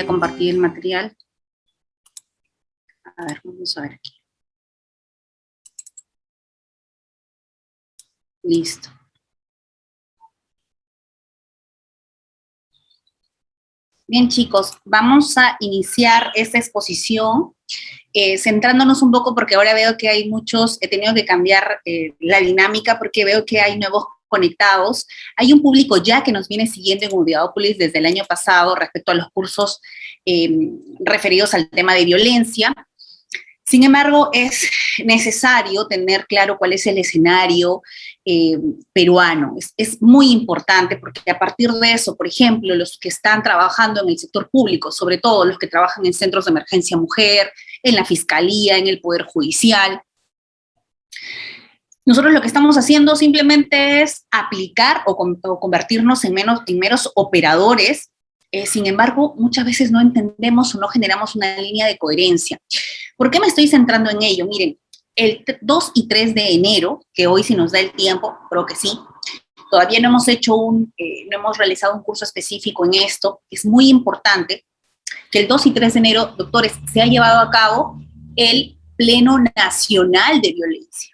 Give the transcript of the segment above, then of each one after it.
a compartir el material. A ver, vamos a ver aquí. Listo. Bien, chicos, vamos a iniciar esta exposición centrándonos un poco porque ahora veo que hay muchos, he tenido que cambiar la dinámica porque veo que hay nuevos conectados. Hay un público ya que nos viene siguiendo en Udiópolis desde el año pasado respecto a los cursos referidos al tema de violencia. Sin embargo, es necesario tener claro cuál es el escenario peruano. Es muy importante porque a partir de eso, por ejemplo, los que están trabajando en el sector público, sobre todo los que trabajan en centros de emergencia mujer, en la fiscalía, en el Poder Judicial, nosotros lo que estamos haciendo simplemente es aplicar o convertirnos en meros operadores. Sin embargo, muchas veces no entendemos o no generamos una línea de coherencia. ¿Por qué me estoy centrando en ello? Miren, el 2 y 3 de enero, que hoy si nos da el tiempo, creo que sí, todavía no hemos hecho no hemos realizado un curso específico en esto. Es muy importante que el 2 y 3 de enero, doctores, se ha llevado a cabo el Pleno Nacional de Violencia.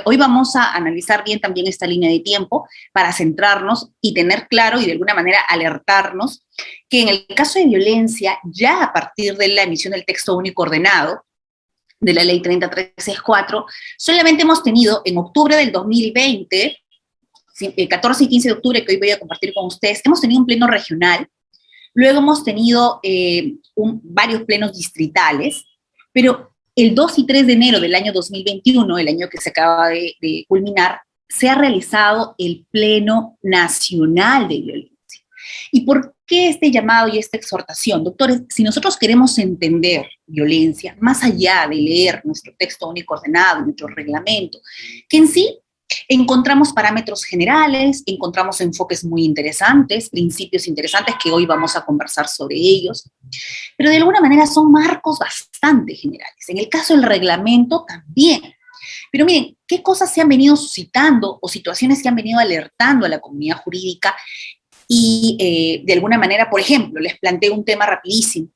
Hoy vamos a analizar bien también esta línea de tiempo para centrarnos y tener claro y de alguna manera alertarnos que en el caso de violencia, ya a partir de la emisión del texto único ordenado de la ley 30364, solamente hemos tenido en octubre del 2020, 14 y 15 de octubre, que hoy voy a compartir con ustedes, hemos tenido un pleno regional, luego hemos tenido varios plenos distritales, pero el 2 y 3 de enero del año 2021, el año que se acaba de culminar, se ha realizado el Pleno Nacional de Violencia. ¿Y por qué este llamado y esta exhortación? Doctores, si nosotros queremos entender violencia, más allá de leer nuestro texto único ordenado, nuestro reglamento, que en sí encontramos parámetros generales, encontramos enfoques muy interesantes, principios interesantes que hoy vamos a conversar sobre ellos, pero de alguna manera son marcos bastante generales. En el caso del reglamento también. Pero miren, ¿qué cosas se han venido suscitando o situaciones que han venido alertando a la comunidad jurídica? Y de alguna manera, por ejemplo, les planteo un tema rapidísimo,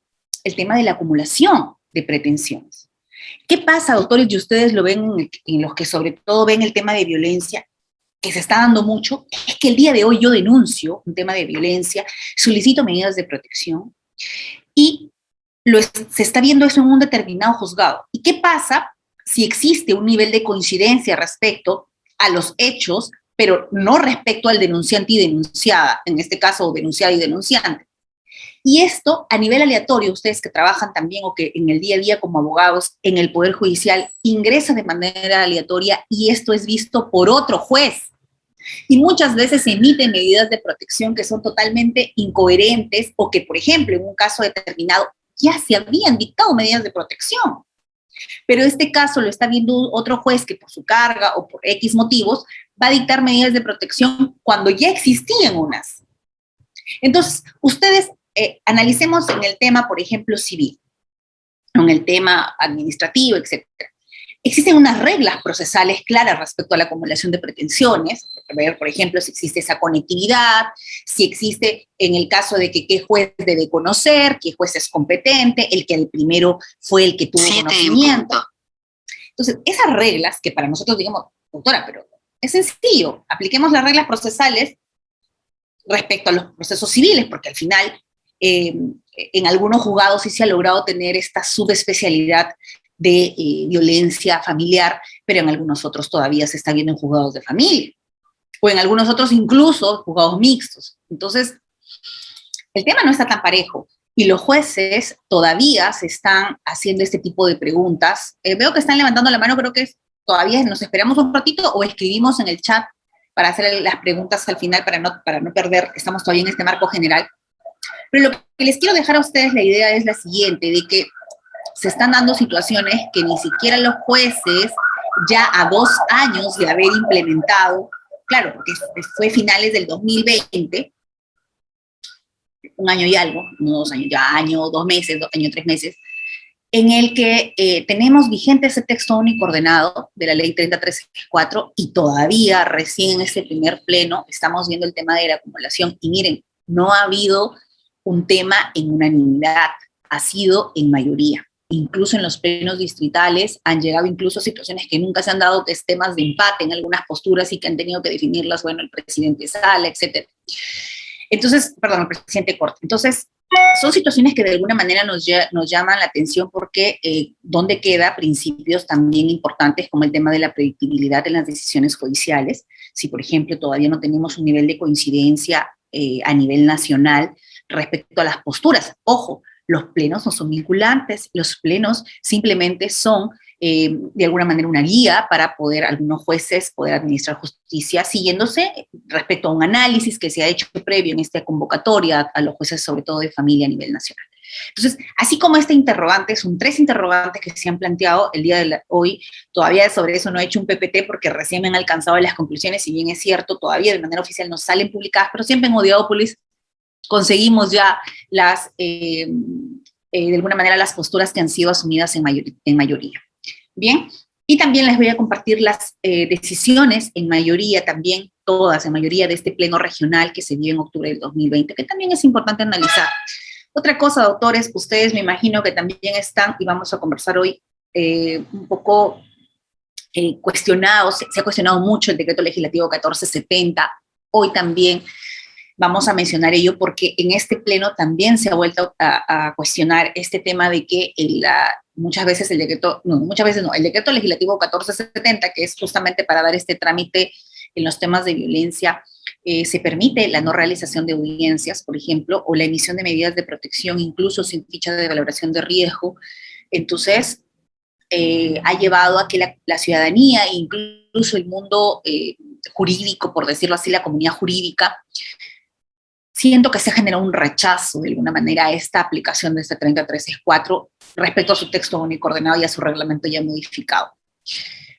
el tema de la acumulación de pretensiones. ¿Qué pasa, doctores, y ustedes lo ven en los que sobre todo ven el tema de violencia, que se está dando mucho? Es que el día de hoy yo denuncio un tema de violencia, solicito medidas de protección y se está viendo eso en un determinado juzgado. ¿Y qué pasa si existe un nivel de coincidencia respecto a los hechos, pero no respecto al denunciante y denunciada, en este caso denunciada y denunciante? Y esto a nivel aleatorio, ustedes que trabajan también o que en el día a día como abogados en el Poder Judicial ingresa de manera aleatoria y esto es visto por otro juez. Y muchas veces se emiten medidas de protección que son totalmente incoherentes o que, por ejemplo, en un caso determinado ya se habían dictado medidas de protección. Pero este caso lo está viendo otro juez que por su carga o por X motivos va a dictar medidas de protección cuando ya existían unas. Entonces, ustedes analicemos en el tema, por ejemplo, civil, en el tema administrativo, etc. Existen unas reglas procesales claras respecto a la acumulación de pretensiones, ver, por ejemplo, si existe esa conectividad, si existe en el caso de que qué juez debe conocer, qué juez es competente, el que el primero fue el que tuvo conocimiento. Entonces, esas reglas que para nosotros digamos, doctora, pero es sencillo, apliquemos las reglas procesales respecto a los procesos civiles, porque al final en algunos juzgados sí se ha logrado tener esta subespecialidad de violencia familiar, pero en algunos otros todavía se está viendo en juzgados de familia, o en algunos otros incluso juzgados mixtos. Entonces, el tema no está tan parejo, y los jueces todavía se están haciendo este tipo de preguntas. Veo que están levantando la mano, creo que todavía nos esperamos un ratito, o escribimos en el chat para hacer las preguntas al final, para no perder, estamos todavía en este marco general. Pero lo que les quiero dejar a ustedes la idea es la siguiente, de que se están dando situaciones que ni siquiera los jueces, ya a 2 años de haber implementado, claro, porque fue finales del 2020, un año y algo, no 2 años, ya año, 2 meses, 2 años, 3 meses, en el que tenemos vigente ese texto único ordenado de la ley 30364 y todavía recién en este primer pleno estamos viendo el tema de la acumulación. Y miren, no ha habido un tema en unanimidad, ha sido en mayoría. Incluso en los plenos distritales han llegado incluso situaciones que nunca se han dado, que es temas de empate en algunas posturas y que han tenido que definirlas, bueno, el presidente Sala, etcétera. Entonces, perdón, el presidente Corte. Entonces, son situaciones que de alguna manera nos llaman la atención porque donde queda principios también importantes como el tema de la predictibilidad en las decisiones judiciales. Si, por ejemplo, todavía no tenemos un nivel de coincidencia a nivel nacional respecto a las posturas. Ojo, los plenos no son vinculantes, los plenos simplemente son de alguna manera una guía para poder algunos jueces poder administrar justicia siguiéndose respecto a un análisis que se ha hecho previo en esta convocatoria a los jueces, sobre todo de familia a nivel nacional. Entonces, así como este interrogante, son 3 interrogantes que se han planteado el día de hoy, todavía sobre eso no he hecho un PPT porque recién me han alcanzado las conclusiones, si bien es cierto, todavía de manera oficial no salen publicadas, pero siempre en Odiópolis conseguimos ya las, de alguna manera, las posturas que han sido asumidas en mayoría. Bien, y también les voy a compartir las decisiones en mayoría también, todas en mayoría de este pleno regional que se dio en octubre del 2020, que también es importante analizar. Otra cosa, doctores, ustedes me imagino que también están, y vamos a conversar hoy, un poco cuestionados, se ha cuestionado mucho el decreto legislativo 1470, hoy también vamos a mencionar ello porque en este pleno también se ha vuelto a cuestionar este tema de que muchas veces el decreto legislativo 1470, que es justamente para dar este trámite en los temas de violencia, se permite la no realización de audiencias, por ejemplo, o la emisión de medidas de protección, incluso sin ficha de valoración de riesgo. Entonces, ha llevado a que la ciudadanía, incluso el mundo jurídico, por decirlo así, la comunidad jurídica, siento que se generó un rechazo de alguna manera a esta aplicación de este 30.364 respecto a su texto único ordenado y a su reglamento ya modificado.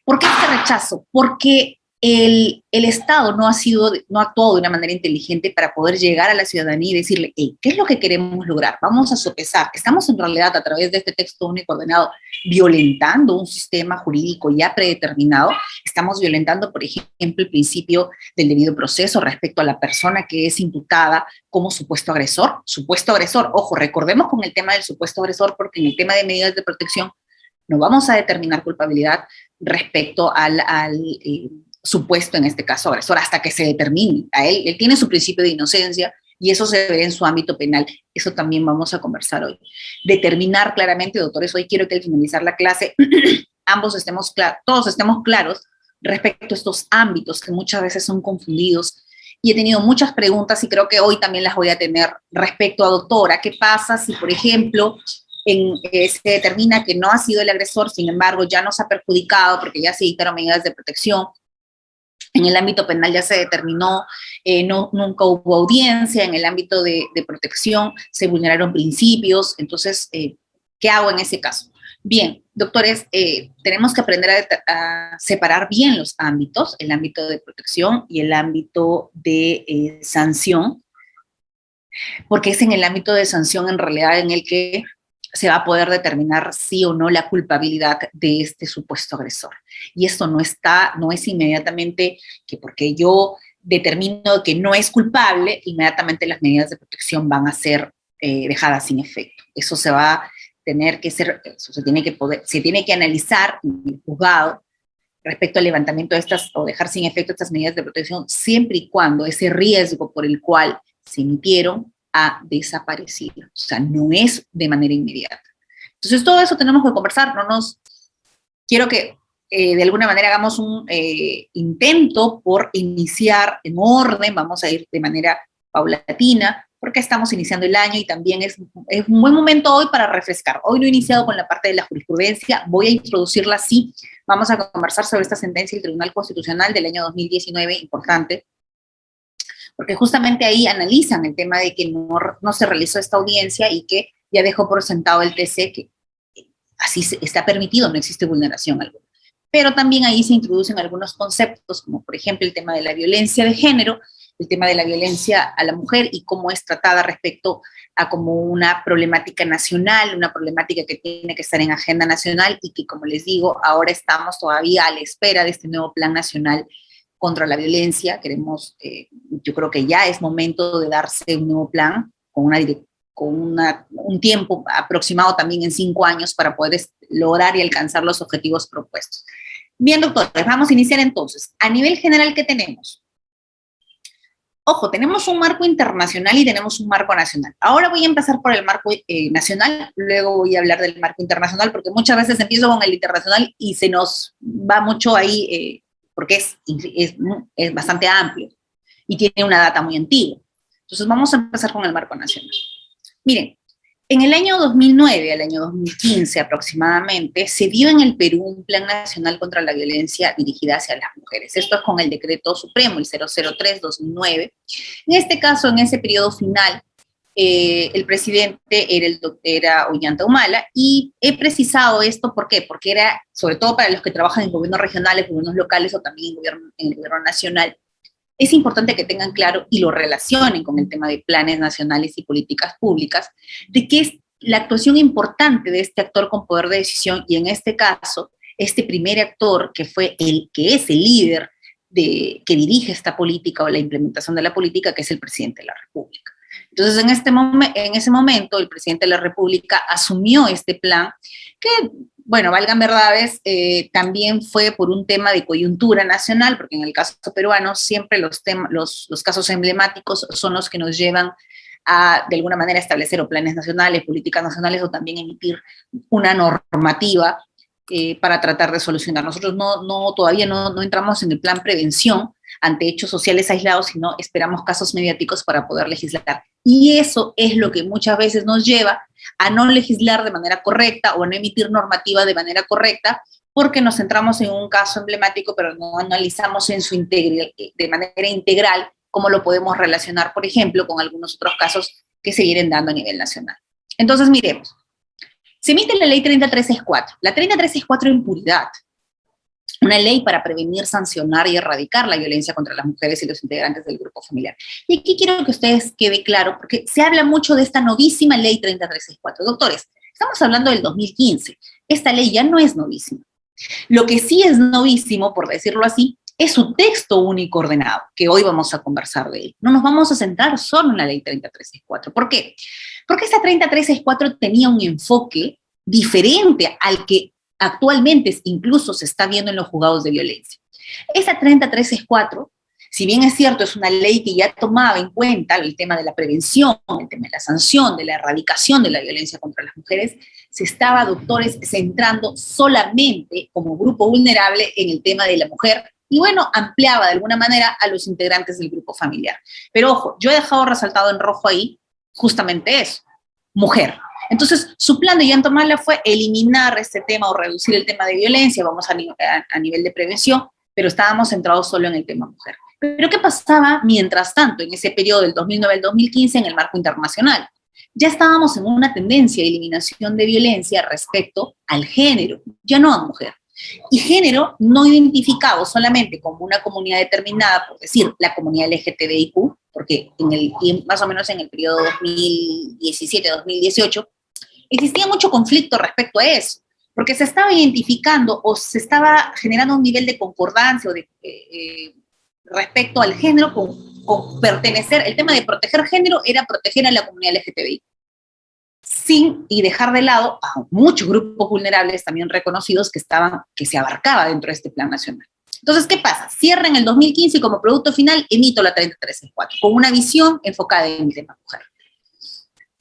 ¿Por qué este rechazo? Porque el Estado no ha actuado de una manera inteligente para poder llegar a la ciudadanía y decirle, hey, ¿qué es lo que queremos lograr? Vamos a sopesar. Estamos en realidad a través de este texto único ordenado violentando un sistema jurídico ya predeterminado. Estamos violentando, por ejemplo, el principio del debido proceso respecto a la persona que es imputada como supuesto agresor. Supuesto agresor, ojo, recordemos con el tema del supuesto agresor porque en el tema de medidas de protección no vamos a determinar culpabilidad respecto al supuesto, en este caso, agresor, hasta que se determine. Él tiene su principio de inocencia y eso se ve en su ámbito penal. Eso también vamos a conversar hoy. Determinar claramente, doctores, hoy quiero que al finalizar la clase todos estemos claros respecto a estos ámbitos que muchas veces son confundidos. Y he tenido muchas preguntas y creo que hoy también las voy a tener respecto a doctora. ¿Qué pasa si, por ejemplo, se determina que no ha sido el agresor, sin embargo, ya nos ha perjudicado porque ya se dictaron medidas de protección? En el ámbito penal ya se determinó, nunca hubo audiencia, en el ámbito de protección se vulneraron principios, entonces, ¿qué hago en ese caso? Bien, doctores, tenemos que aprender a separar bien los ámbitos, el ámbito de protección y el ámbito de sanción, porque es en el ámbito de sanción en realidad en el que se va a poder determinar sí o no la culpabilidad de este supuesto agresor. Y esto no es inmediatamente que porque yo determino que no es culpable, inmediatamente las medidas de protección van a ser dejadas sin efecto. Eso se va a tener que ser, eso se tiene que analizar en el juzgado respecto al levantamiento de estas o dejar sin efecto estas medidas de protección, siempre y cuando ese riesgo por el cual se emitieron ha desaparecido. O sea, no es de manera inmediata. Entonces, todo eso tenemos que conversar. Quiero que de alguna manera hagamos un intento por iniciar en orden, vamos a ir de manera paulatina, porque estamos iniciando el año y también es un buen momento hoy para refrescar. Hoy no he iniciado con la parte de la jurisprudencia, voy a introducirla así. Vamos a conversar sobre esta sentencia del Tribunal Constitucional del año 2019, importante, porque justamente ahí analizan el tema de que no se realizó esta audiencia y que ya dejó por sentado el TC que así está permitido, no existe vulneración alguna. Pero también ahí se introducen algunos conceptos, como por ejemplo el tema de la violencia de género, el tema de la violencia a la mujer y cómo es tratada respecto a como una problemática nacional, una problemática que tiene que estar en agenda nacional y que, como les digo, ahora estamos todavía a la espera de este nuevo plan nacional contra la violencia. Yo creo que ya es momento de darse un nuevo plan con una un tiempo aproximado también en 5 años para poder lograr y alcanzar los objetivos propuestos. Bien, doctores, vamos a iniciar entonces. A nivel general, ¿qué tenemos? Ojo, tenemos un marco internacional y tenemos un marco nacional. Ahora voy a empezar por el marco nacional, luego voy a hablar del marco internacional, porque muchas veces empiezo con el internacional y se nos va mucho ahí, porque es bastante amplio y tiene una data muy antigua. Entonces vamos a empezar con el marco nacional. Miren, en el año 2009 al año 2015 aproximadamente, se dio en el Perú un Plan Nacional contra la Violencia dirigida hacia las mujeres. Esto es con el Decreto Supremo, el 003-2009. En este caso, en ese periodo final, el presidente era Ollanta Humala, y he precisado esto, ¿por qué? Porque era, sobre todo para los que trabajan en gobiernos regionales, gobiernos locales o también en el gobierno nacional, es importante que tengan claro y lo relacionen con el tema de planes nacionales y políticas públicas, de que es la actuación importante de este actor con poder de decisión, y en este caso, este primer actor que es el líder que dirige esta política o la implementación de la política, que es el presidente de la República. Entonces, en ese momento, el presidente de la República asumió este plan que, bueno, valgan verdades, también fue por un tema de coyuntura nacional, porque en el caso peruano siempre los casos emblemáticos son los que nos llevan a, de alguna manera, establecer o planes nacionales, políticas nacionales, o también emitir una normativa para tratar de solucionar. Nosotros todavía no entramos en el plan prevención ante hechos sociales aislados, sino esperamos casos mediáticos para poder legislar. Y eso es lo que muchas veces nos lleva a no legislar de manera correcta o a no emitir normativa de manera correcta, porque nos centramos en un caso emblemático, pero no analizamos de manera integral cómo lo podemos relacionar, por ejemplo, con algunos otros casos que se vienen dando a nivel nacional. Entonces, miremos. Se emite la ley 30364. La 30364 es impunidad. Una ley para prevenir, sancionar y erradicar la violencia contra las mujeres y los integrantes del grupo familiar. Y aquí quiero que ustedes quede claro, porque se habla mucho de esta novísima ley 30364. Doctores, estamos hablando del 2015. Esta ley ya no es novísima. Lo que sí es novísimo, por decirlo así, es su texto único ordenado, que hoy vamos a conversar de él. No nos vamos a centrar solo en la ley 30364. ¿Por qué? Porque esta 30364 tenía un enfoque diferente al que actualmente incluso se está viendo en los juzgados de violencia. Esa 30364, si bien es cierto, es una ley que ya tomaba en cuenta el tema de la prevención, el tema de la sanción, de la erradicación de la violencia contra las mujeres, se estaba, doctores, centrando solamente como grupo vulnerable en el tema de la mujer, y bueno, ampliaba de alguna manera a los integrantes del grupo familiar. Pero ojo, yo he dejado resaltado en rojo ahí justamente eso, mujer. Entonces, su plan de Ollanta Humala fue eliminar este tema o reducir el tema de violencia, vamos a nivel de prevención, pero estábamos centrados solo en el tema mujer. Pero ¿qué pasaba mientras tanto en ese periodo del 2009 al 2015 en el marco internacional? Ya estábamos en una tendencia de eliminación de violencia respecto al género, ya no a mujer. Y género no identificado solamente como una comunidad determinada, por decir, la comunidad LGTBIQ, porque más o menos en el periodo 2017-2018, existía mucho conflicto respecto a eso, porque se estaba identificando o se estaba generando un nivel de concordancia o respecto al género con pertenecer. El tema de proteger género era proteger a la comunidad LGTBI, y dejar de lado a muchos grupos vulnerables también reconocidos que se abarcaba dentro de este plan nacional. Entonces, ¿qué pasa? Cierra en el 2015 y como producto final emito la 30364, con una visión enfocada en el tema mujer.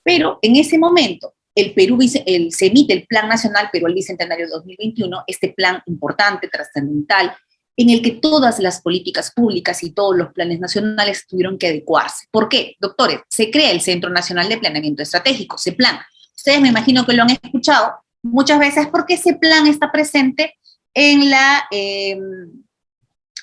Pero en ese momento, se emite el Plan Nacional Perú al Bicentenario 2021, este plan importante, trascendental, en el que todas las políticas públicas y todos los planes nacionales tuvieron que adecuarse. ¿Por qué? Doctores, se crea el Centro Nacional de Planeamiento Estratégico, CEPLAN. Ustedes me imagino que lo han escuchado muchas veces porque ese plan está presente en la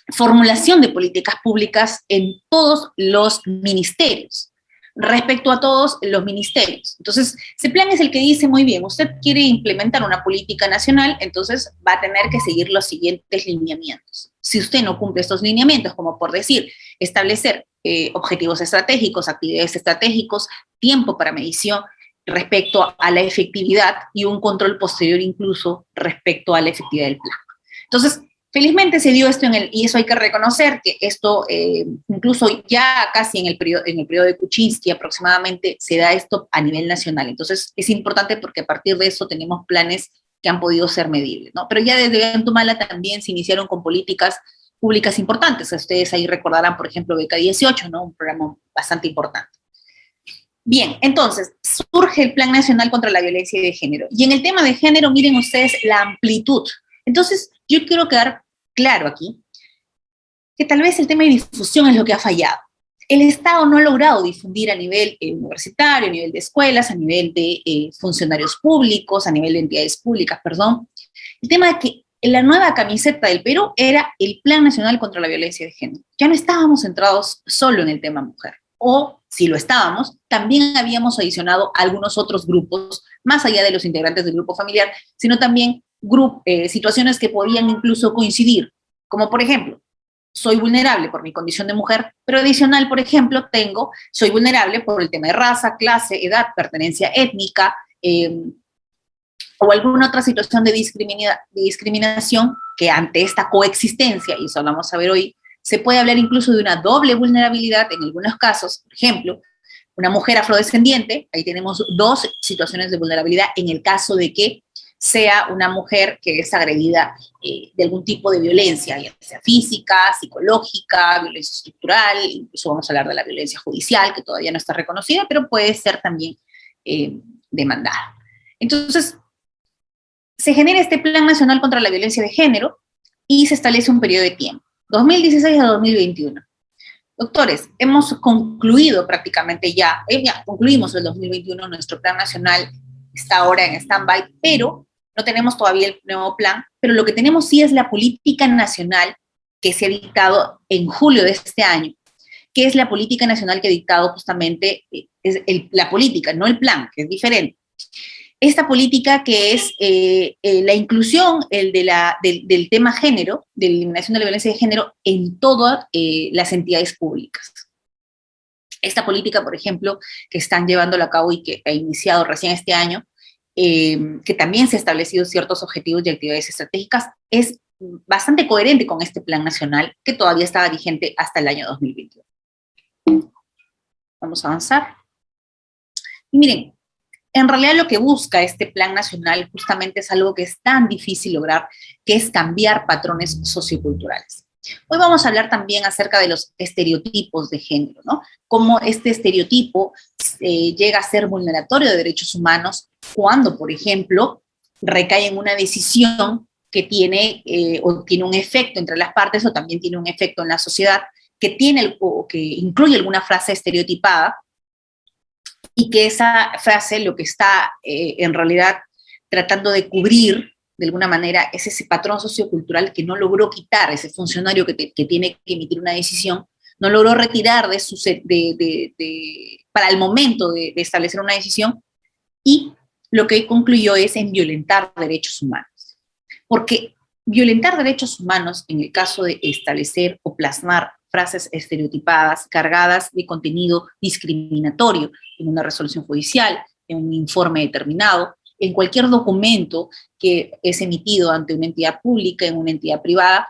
formulación de políticas públicas en todos los ministerios, respecto a todos los ministerios. Entonces, CEPLAN es el que dice, muy bien, usted quiere implementar una política nacional, entonces va a tener que seguir los siguientes lineamientos. Si usted no cumple estos lineamientos, como por decir, establecer objetivos estratégicos, actividades estratégicos, tiempo para medición respecto a la efectividad y un control posterior incluso respecto a la efectividad del plan. Entonces, Felizmente se dio esto y eso hay que reconocer que esto, incluso ya casi en el periodo de Kuczynski aproximadamente, se da esto a nivel nacional. Entonces es importante porque a partir de eso tenemos planes que han podido ser medibles, ¿no? Pero ya desde Ollanta también se iniciaron con políticas públicas importantes. Ustedes ahí recordarán, por ejemplo, Beca 18, ¿no? Un programa bastante importante. Bien, entonces, surge el Plan Nacional contra la Violencia de Género. Y en el tema de género, miren ustedes la amplitud. Entonces, yo quiero quedar claro aquí que tal vez el tema de difusión es lo que ha fallado. El Estado no ha logrado difundir a nivel universitario, a nivel de escuelas, a nivel de funcionarios públicos, a nivel de entidades públicas, perdón. El tema de que la nueva camiseta del Perú era el Plan Nacional contra la Violencia de Género. Ya no estábamos centrados solo en el tema mujer. O, si lo estábamos, también habíamos adicionado algunos otros grupos, más allá de los integrantes del grupo familiar, sino también situaciones que podían incluso coincidir, como por ejemplo, soy vulnerable por mi condición de mujer, pero adicional, por ejemplo, soy vulnerable por el tema de raza, clase, edad, pertenencia étnica, o alguna otra situación de discriminación que ante esta coexistencia, y eso lo vamos a ver hoy, se puede hablar incluso de una doble vulnerabilidad en algunos casos. Por ejemplo, una mujer afrodescendiente, ahí tenemos dos situaciones de vulnerabilidad en el caso de que sea una mujer que es agredida de algún tipo de violencia, ya sea física, psicológica, violencia estructural, incluso vamos a hablar de la violencia judicial, que todavía no está reconocida, pero puede ser también demandada. Entonces, se genera este Plan Nacional contra la Violencia de Género y se establece un periodo de tiempo, 2016 a 2021. Doctores, hemos concluido prácticamente ya concluimos el 2021, nuestro Plan Nacional está ahora en stand-by, pero no tenemos todavía el nuevo plan, pero lo que tenemos sí es la política nacional que se ha dictado en julio de este año, que es la política nacional que ha dictado justamente, la política, no el plan, que es diferente. Esta política que es la inclusión del tema género, de la eliminación de la violencia de género en todas las entidades públicas. Esta política, por ejemplo, que están llevándolo a cabo y que ha iniciado recién este año, que también se han establecido ciertos objetivos y actividades estratégicas, es bastante coherente con este plan nacional que todavía estaba vigente hasta el año 2021. Vamos a avanzar. Y miren, en realidad lo que busca este plan nacional justamente es algo que es tan difícil lograr, que es cambiar patrones socioculturales. Hoy vamos a hablar también acerca de los estereotipos de género, ¿no? Cómo este estereotipo llega a ser vulneratorio de derechos humanos cuando, por ejemplo, recae en una decisión que tiene un efecto entre las partes o también tiene un efecto en la sociedad, que incluye alguna frase estereotipada, y que esa frase lo que está en realidad tratando de cubrir de alguna manera es ese patrón sociocultural que no logró quitar ese funcionario que tiene que emitir una decisión, no logró retirar para el momento de establecer una decisión, y lo que concluyó es en violentar derechos humanos. Porque violentar derechos humanos en el caso de establecer o plasmar frases estereotipadas, cargadas de contenido discriminatorio en una resolución judicial, en un informe determinado, en cualquier documento que es emitido ante una entidad pública, en una entidad privada,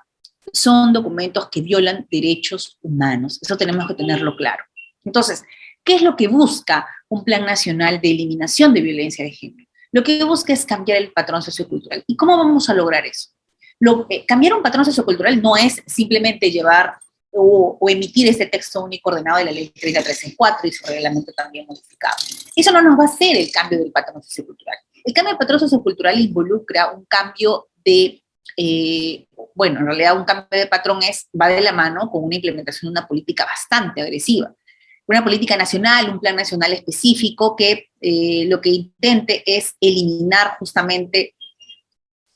son documentos que violan derechos humanos. Eso tenemos que tenerlo claro. Entonces, ¿qué es lo que busca un plan nacional de eliminación de violencia de género? Lo que busca es cambiar el patrón sociocultural. ¿Y cómo vamos a lograr eso? Cambiar un patrón sociocultural no es simplemente llevar o emitir este texto único ordenado de la ley 3034 y su reglamento también modificado. Eso no nos va a hacer el cambio del patrón sociocultural. El cambio del patrón sociocultural involucra un cambio en realidad un cambio de patrón va de la mano con una implementación de una política bastante agresiva. Una política nacional, un plan nacional específico que lo que intente es eliminar justamente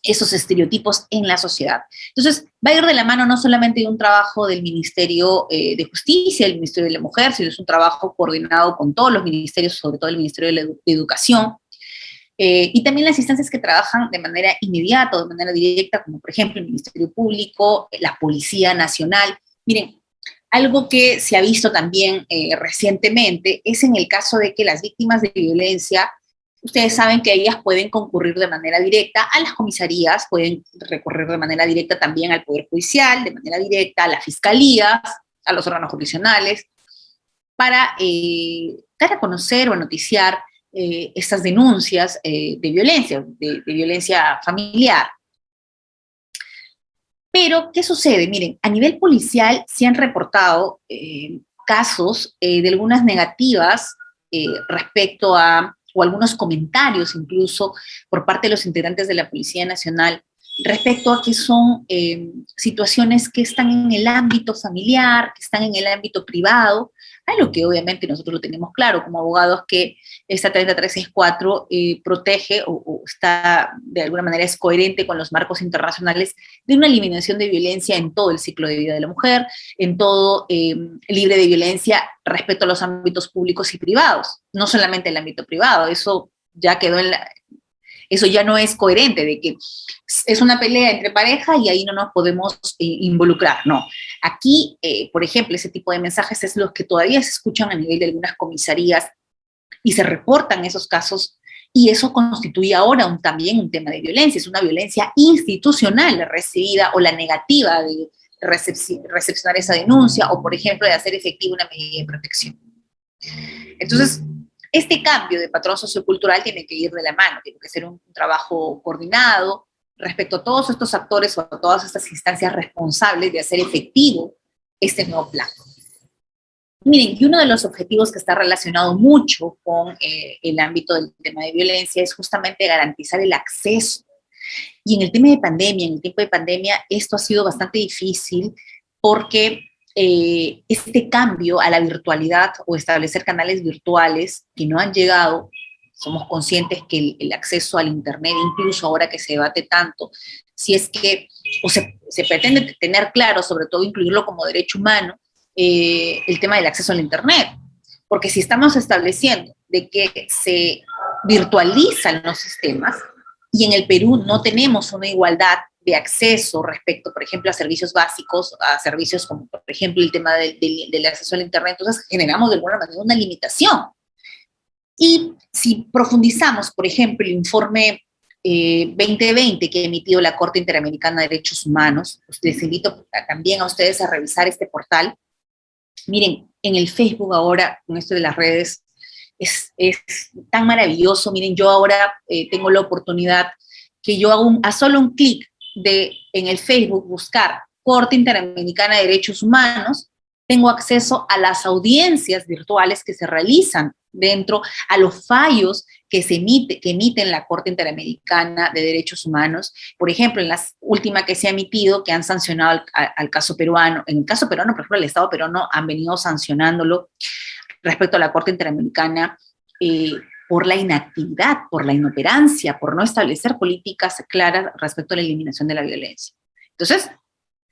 esos estereotipos en la sociedad. Entonces, va a ir de la mano no solamente de un trabajo del Ministerio de Justicia, el Ministerio de la Mujer, sino es un trabajo coordinado con todos los ministerios, sobre todo el Ministerio de Educación, y también las instancias que trabajan de manera inmediata o de manera directa, como por ejemplo el Ministerio Público, la Policía Nacional. Miren, algo que se ha visto también recientemente es en el caso de que las víctimas de violencia ustedes saben que ellas pueden concurrir de manera directa a las comisarías, pueden recurrir de manera directa también al Poder Judicial, de manera directa a las fiscalías, a los órganos jurisdiccionales, para dar a conocer o noticiar estas denuncias de violencia familiar. Pero, ¿qué sucede? Miren, a nivel policial se han reportado casos de algunas negativas respecto a, o algunos comentarios incluso por parte de los integrantes de la Policía Nacional respecto a que son situaciones que están en el ámbito familiar, que están en el ámbito privado, a lo que obviamente nosotros lo tenemos claro como abogados que esta 30364 protege o está de alguna manera es coherente con los marcos internacionales de una eliminación de violencia en todo el ciclo de vida de la mujer, en todo libre de violencia respecto a los ámbitos públicos y privados, no solamente el ámbito privado, eso ya quedó en la... Eso ya no es coherente, de que es una pelea entre pareja y ahí no nos podemos involucrar, no. Aquí, por ejemplo, ese tipo de mensajes es los que todavía se escuchan a nivel de algunas comisarías y se reportan esos casos y eso constituye ahora también un tema de violencia, es una violencia institucional recibida o la negativa de recepcionar esa denuncia o, por ejemplo, de hacer efectiva una medida de protección. Entonces, este cambio de patrón sociocultural tiene que ir de la mano, tiene que ser un trabajo coordinado respecto a todos estos actores o a todas estas instancias responsables de hacer efectivo este nuevo plan. Miren, y uno de los objetivos que está relacionado mucho con el ámbito del tema de violencia es justamente garantizar el acceso. Y en el tema de pandemia, en el tiempo de pandemia, esto ha sido bastante difícil porque este cambio a la virtualidad o establecer canales virtuales que no han llegado, somos conscientes que el acceso al Internet, incluso ahora que se debate tanto, si es que, o se pretende tener claro, sobre todo incluirlo como derecho humano, el tema del acceso al Internet. Porque si estamos estableciendo de que se virtualizan los sistemas y en el Perú no tenemos una igualdad de acceso respecto, por ejemplo, a servicios básicos, a servicios como, por ejemplo, el tema del acceso al Internet, entonces generamos de alguna manera una limitación. Y si profundizamos, por ejemplo, el informe 2020 que ha emitido la Corte Interamericana de Derechos Humanos, pues les invito también a ustedes a revisar este portal. Miren, en el Facebook ahora, con esto de las redes, es tan maravilloso. Miren, yo ahora tengo la oportunidad que yo hago a solo un clic en el Facebook buscar Corte Interamericana de Derechos Humanos, tengo acceso a las audiencias virtuales que se realizan dentro, a los fallos que emiten la Corte Interamericana de Derechos Humanos. Por ejemplo, en la última que se ha emitido, que han sancionado al caso peruano, en el caso peruano, por ejemplo, el Estado peruano han venido sancionándolo respecto a la Corte Interamericana, por la inactividad, por la inoperancia, por no establecer políticas claras respecto a la eliminación de la violencia. Entonces,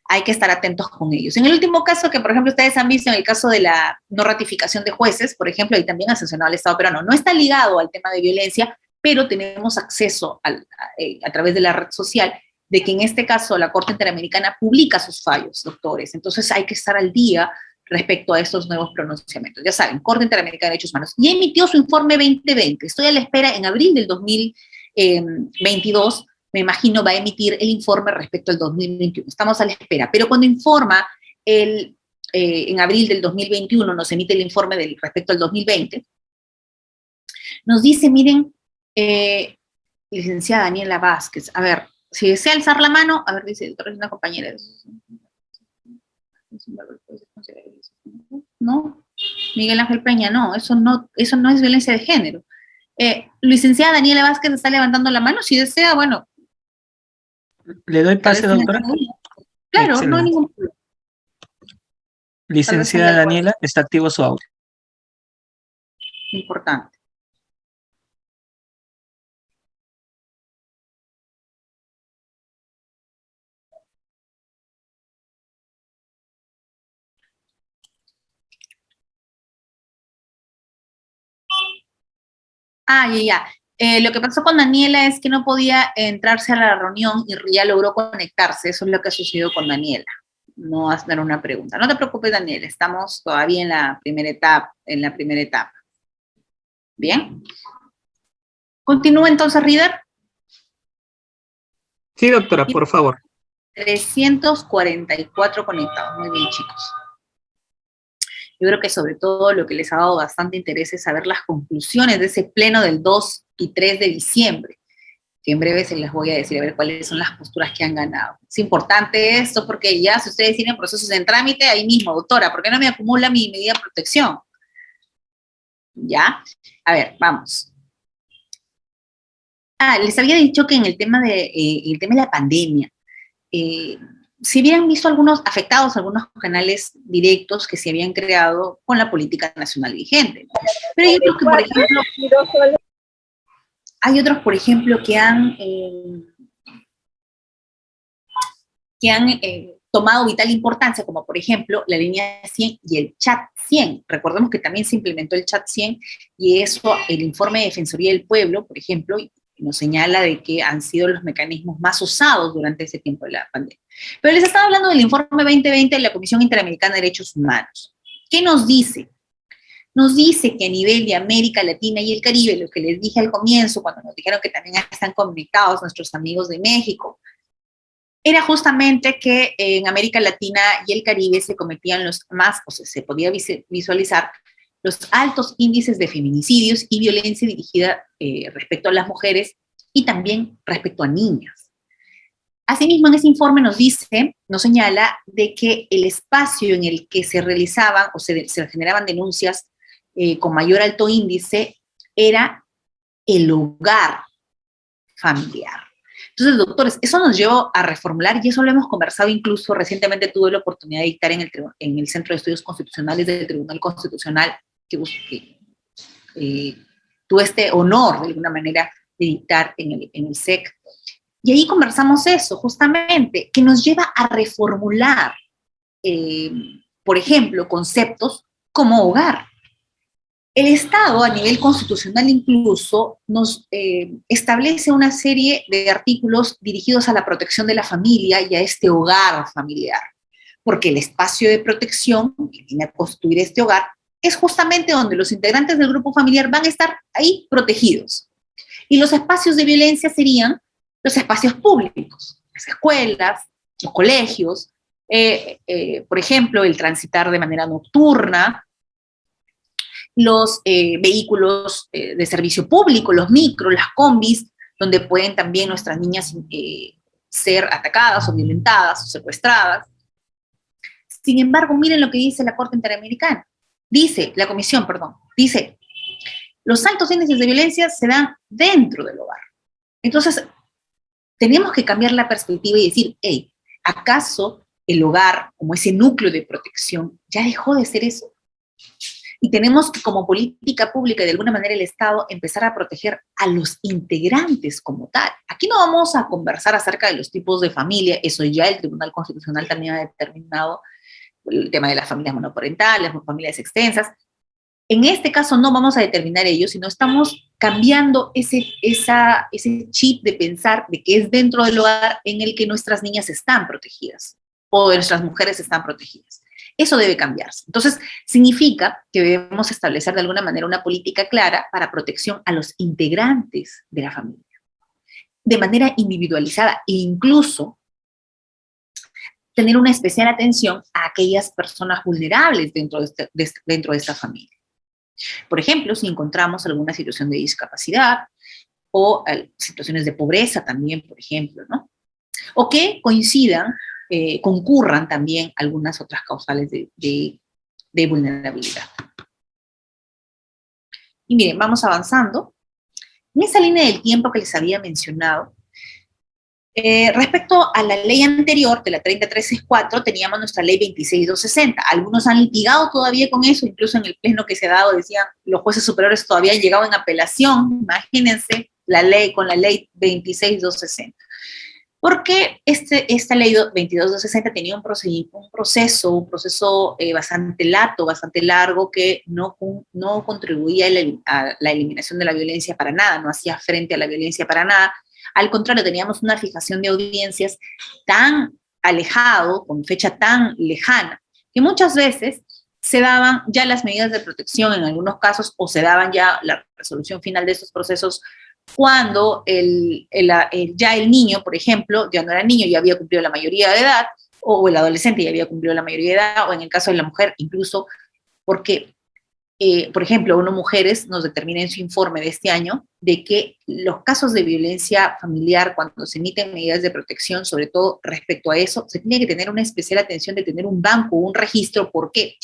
hay que estar atentos con ellos. En el último caso, que por ejemplo ustedes han visto en el caso de la no ratificación de jueces, por ejemplo, y también ha sancionado al Estado peruano, no está ligado al tema de violencia, pero tenemos acceso a través de la red social, de que en este caso la Corte Interamericana publica sus fallos, doctores. Entonces hay que estar al día respecto a estos nuevos pronunciamientos. Ya saben, Corte Interamericana de Derechos Humanos. Y emitió su informe 2020. Estoy a la espera, en abril del 2022, me imagino, va a emitir el informe respecto al 2021. Estamos a la espera. Pero cuando informa en abril del 2021, nos emite el informe respecto al 2020, nos dice, miren, licenciada Daniela Vázquez, a ver, si desea alzar la mano, a ver, dice, una compañera. No, Miguel Ángel Peña, no, eso no es violencia de género. Licenciada Daniela Vázquez está levantando la mano, si desea, bueno. ¿Le doy pase, doctora? Claro, excelente. no hay ningún problema. Licenciada Daniela, está activo su audio. Importante. Ya. Lo que pasó con Daniela es que no podía entrarse a la reunión y ya logró conectarse. Eso es lo que ha sucedido con Daniela. No vas a dar una pregunta. No te preocupes, Daniela. Estamos todavía en la primera etapa. ¿Bien? Continúa entonces, Reader. Sí, doctora, por favor. 344 conectados. Muy bien, chicos. Yo creo que sobre todo lo que les ha dado bastante interés es saber las conclusiones de ese pleno del 2 y 3 de diciembre, que en breve se les voy a decir a ver cuáles son las posturas que han ganado. Es importante esto porque ya si ustedes tienen procesos en trámite, ahí mismo, doctora, ¿por qué no me acumula mi medida de protección? ¿Ya? A ver, vamos. Les había dicho que en el tema de la pandemia, se habían visto algunos afectados, algunos canales directos que se habían creado con la política nacional vigente, ¿no? Pero hay otros que, por ejemplo, que han tomado vital importancia, como por ejemplo la línea 100 y el chat 100. Recordemos que también se implementó el chat 100 y eso, el informe de Defensoría del Pueblo, por ejemplo, nos señala de que han sido los mecanismos más usados durante ese tiempo de la pandemia. Pero les estaba hablando del informe 2020 de la Comisión Interamericana de Derechos Humanos. ¿Qué nos dice? Nos dice que a nivel de América Latina y el Caribe, lo que les dije al comienzo, cuando nos dijeron que también están conectados nuestros amigos de México, era justamente que en América Latina y el Caribe se cometían los más, o sea, se podía visualizar los altos índices de feminicidios y violencia dirigida respecto a las mujeres y también respecto a niñas. Asimismo, en ese informe nos señala de que el espacio en el que se realizaban o se generaban denuncias con mayor alto índice era el hogar familiar. Entonces, doctores, eso nos llevó a reformular, y eso lo hemos conversado incluso recientemente. Tuve la oportunidad de dictar en el Centro de Estudios Constitucionales del Tribunal Constitucional, que tuve este honor, de alguna manera, de dictar en el SEC. Y ahí conversamos eso, justamente, que nos lleva a reformular, por ejemplo, conceptos como hogar. El Estado, a nivel constitucional incluso, nos establece una serie de artículos dirigidos a la protección de la familia y a este hogar familiar, porque el espacio de protección que viene a constituir este hogar es justamente donde los integrantes del grupo familiar van a estar ahí protegidos. Y los espacios de violencia serían los espacios públicos, las escuelas, los colegios, por ejemplo, el transitar de manera nocturna, los vehículos de servicio público, los micros, las combis, donde pueden también nuestras niñas ser atacadas o violentadas o secuestradas. Sin embargo, miren lo que dice la Corte Interamericana. La Comisión, dice, los altos índices de violencia se dan dentro del hogar. Entonces, tenemos que cambiar la perspectiva y decir, hey, ¿acaso el hogar, como ese núcleo de protección, ya dejó de ser eso? Y tenemos que, como política pública, de alguna manera el Estado, empezar a proteger a los integrantes como tal. Aquí no vamos a conversar acerca de los tipos de familia, eso ya el Tribunal Constitucional también ha determinado, el tema de las familias monoparentales, las familias extensas. En este caso no vamos a determinar ello, sino estamos cambiando ese chip de pensar de que es dentro del hogar en el que nuestras niñas están protegidas, o nuestras mujeres están protegidas. Eso debe cambiarse. Entonces, significa que debemos establecer de alguna manera una política clara para protección a los integrantes de la familia, de manera individualizada, e incluso tener una especial atención a aquellas personas vulnerables dentro de esta familia. Por ejemplo, si encontramos alguna situación de discapacidad o situaciones de pobreza también, por ejemplo, ¿no? O que concurran también algunas otras causales de vulnerabilidad. Y miren, vamos avanzando. En esa línea del tiempo que les había mencionado, respecto a la ley anterior, de la 30364, teníamos nuestra ley 26260. Algunos han litigado todavía con eso, incluso en el pleno que se ha dado, decían, los jueces superiores todavía han llegado en apelación. Imagínense con la ley 26260. Porque esta ley 22260 tenía un proceso bastante largo, que no contribuía a la eliminación de la violencia para nada, no hacía frente a la violencia para nada. Al contrario, teníamos una fijación de audiencias tan alejado, con fecha tan lejana, que muchas veces se daban ya las medidas de protección en algunos casos, o se daban ya la resolución final de estos procesos cuando ya el niño, por ejemplo, ya no era niño, ya había cumplido la mayoría de edad, o el adolescente ya había cumplido la mayoría de edad, o en el caso de la mujer, incluso porque, por ejemplo, ONU Mujeres nos determina en su informe de este año de que los casos de violencia familiar, cuando se emiten medidas de protección, sobre todo respecto a eso, se tiene que tener una especial atención de tener un banco, un registro. ¿Por qué?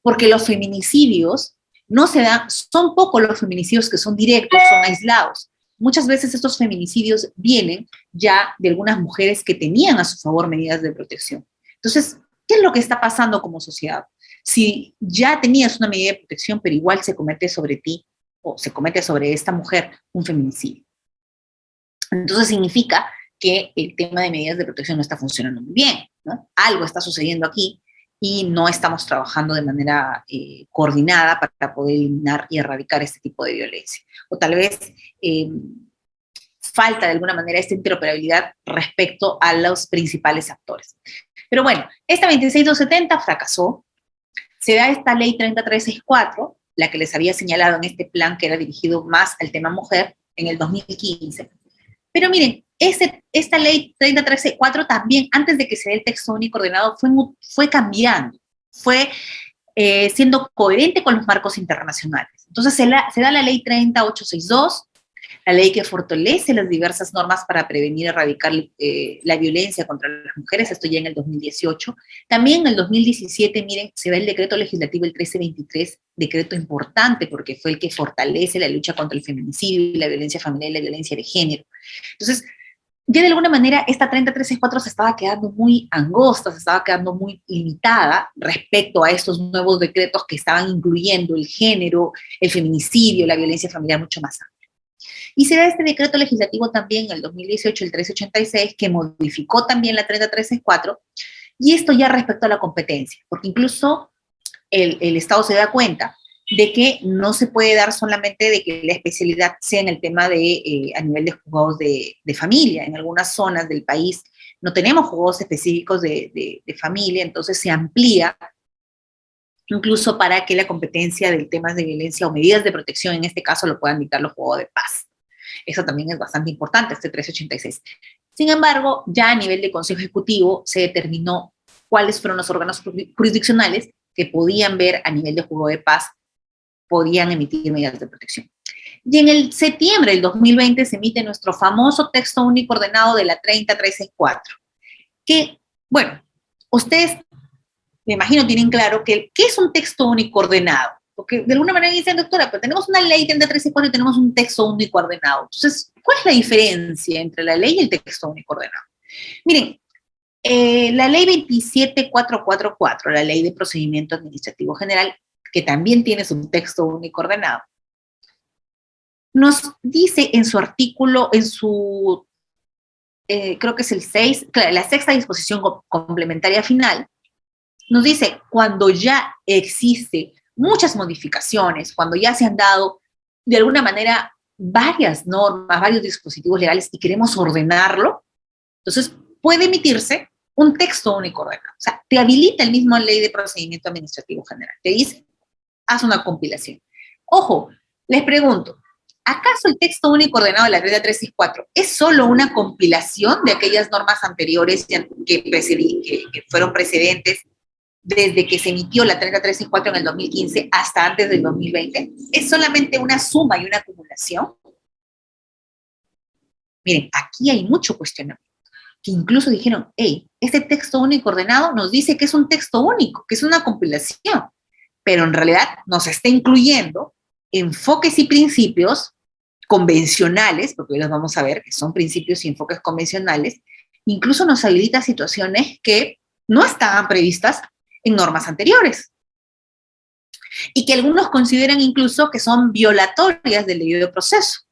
Porque los feminicidios no se dan, son pocos los feminicidios que son directos, son aislados. Muchas veces estos feminicidios vienen ya de algunas mujeres que tenían a su favor medidas de protección. Entonces, ¿qué es lo que está pasando como sociedad? Si ya tenías una medida de protección, pero igual se comete sobre ti o se comete sobre esta mujer un feminicidio. Entonces significa que el tema de medidas de protección no está funcionando muy bien, ¿no? Algo está sucediendo aquí y no estamos trabajando de manera coordinada para poder eliminar y erradicar este tipo de violencia. O tal vez falta de alguna manera esta interoperabilidad respecto a los principales actores. Pero bueno, esta 26270 fracasó. Se da esta ley 30364, la que les había señalado en este plan que era dirigido más al tema mujer, en el 2015. Pero miren, esta ley 30364 también, antes de que se dé el texto único ordenado, fue cambiando, fue siendo coherente con los marcos internacionales. Entonces se da la ley 30862, la ley que fortalece las diversas normas para prevenir y erradicar la violencia contra las mujeres, esto ya en el 2018. También en el 2017, miren, se da el decreto legislativo el 1323, decreto importante porque fue el que fortalece la lucha contra el feminicidio y la violencia familiar y la violencia de género. Entonces, ya de alguna manera esta 30364 se estaba quedando muy angosta, se estaba quedando muy limitada respecto a estos nuevos decretos que estaban incluyendo el género, el feminicidio, la violencia familiar mucho más amplia. Y se da este decreto legislativo también en el 2018, el 1386, que modificó también la 30364, y esto ya respecto a la competencia, porque incluso el Estado se da cuenta de que no se puede dar solamente de que la especialidad sea en el tema de, a nivel de juzgados de familia. En algunas zonas del país no tenemos juzgados específicos de familia, entonces se amplía incluso para que la competencia del tema de violencia o medidas de protección, en este caso, lo puedan dictar los juzgados de paz. Eso también es bastante importante, este 386. Sin embargo, ya a nivel de Consejo Ejecutivo se determinó cuáles fueron los órganos jurisdiccionales que podían ver a nivel de juzgado de paz, podían emitir medidas de protección. Y en el septiembre del 2020 se emite nuestro famoso texto único ordenado de la 30364, que, bueno, ustedes, me imagino, tienen claro que ¿qué es un texto único ordenado? Porque de alguna manera dicen, doctora, pero tenemos una ley 30364 y tenemos un texto único ordenado. Entonces, ¿cuál es la diferencia entre la ley y el texto único ordenado? Miren, la ley 27444, la ley de procedimiento administrativo general, que también tiene su texto único ordenado, nos dice en su artículo, creo que es el 6, la sexta disposición complementaria final, nos dice, cuando ya existe muchas modificaciones, cuando ya se han dado de alguna manera varias normas, varios dispositivos legales y queremos ordenarlo, entonces puede emitirse un texto único ordenado. O sea, te habilita el mismo ley de procedimiento administrativo general. Te dice, haz una compilación. Ojo, les pregunto, ¿acaso el texto único ordenado de la regla 364 es solo una compilación de aquellas normas anteriores que fueron precedentes desde que se emitió la 30364 en el 2015 hasta antes del 2020? ¿Es solamente una suma y una acumulación? Miren, aquí hay mucho cuestionamiento, que incluso dijeron, hey, este texto único ordenado nos dice que es un texto único, que es una compilación, pero en realidad nos está incluyendo enfoques y principios convencionales, porque hoy los vamos a ver, que son principios y enfoques convencionales, incluso nos habilita situaciones que no estaban previstas en normas anteriores, y que algunos consideran incluso que son violatorias del debido proceso,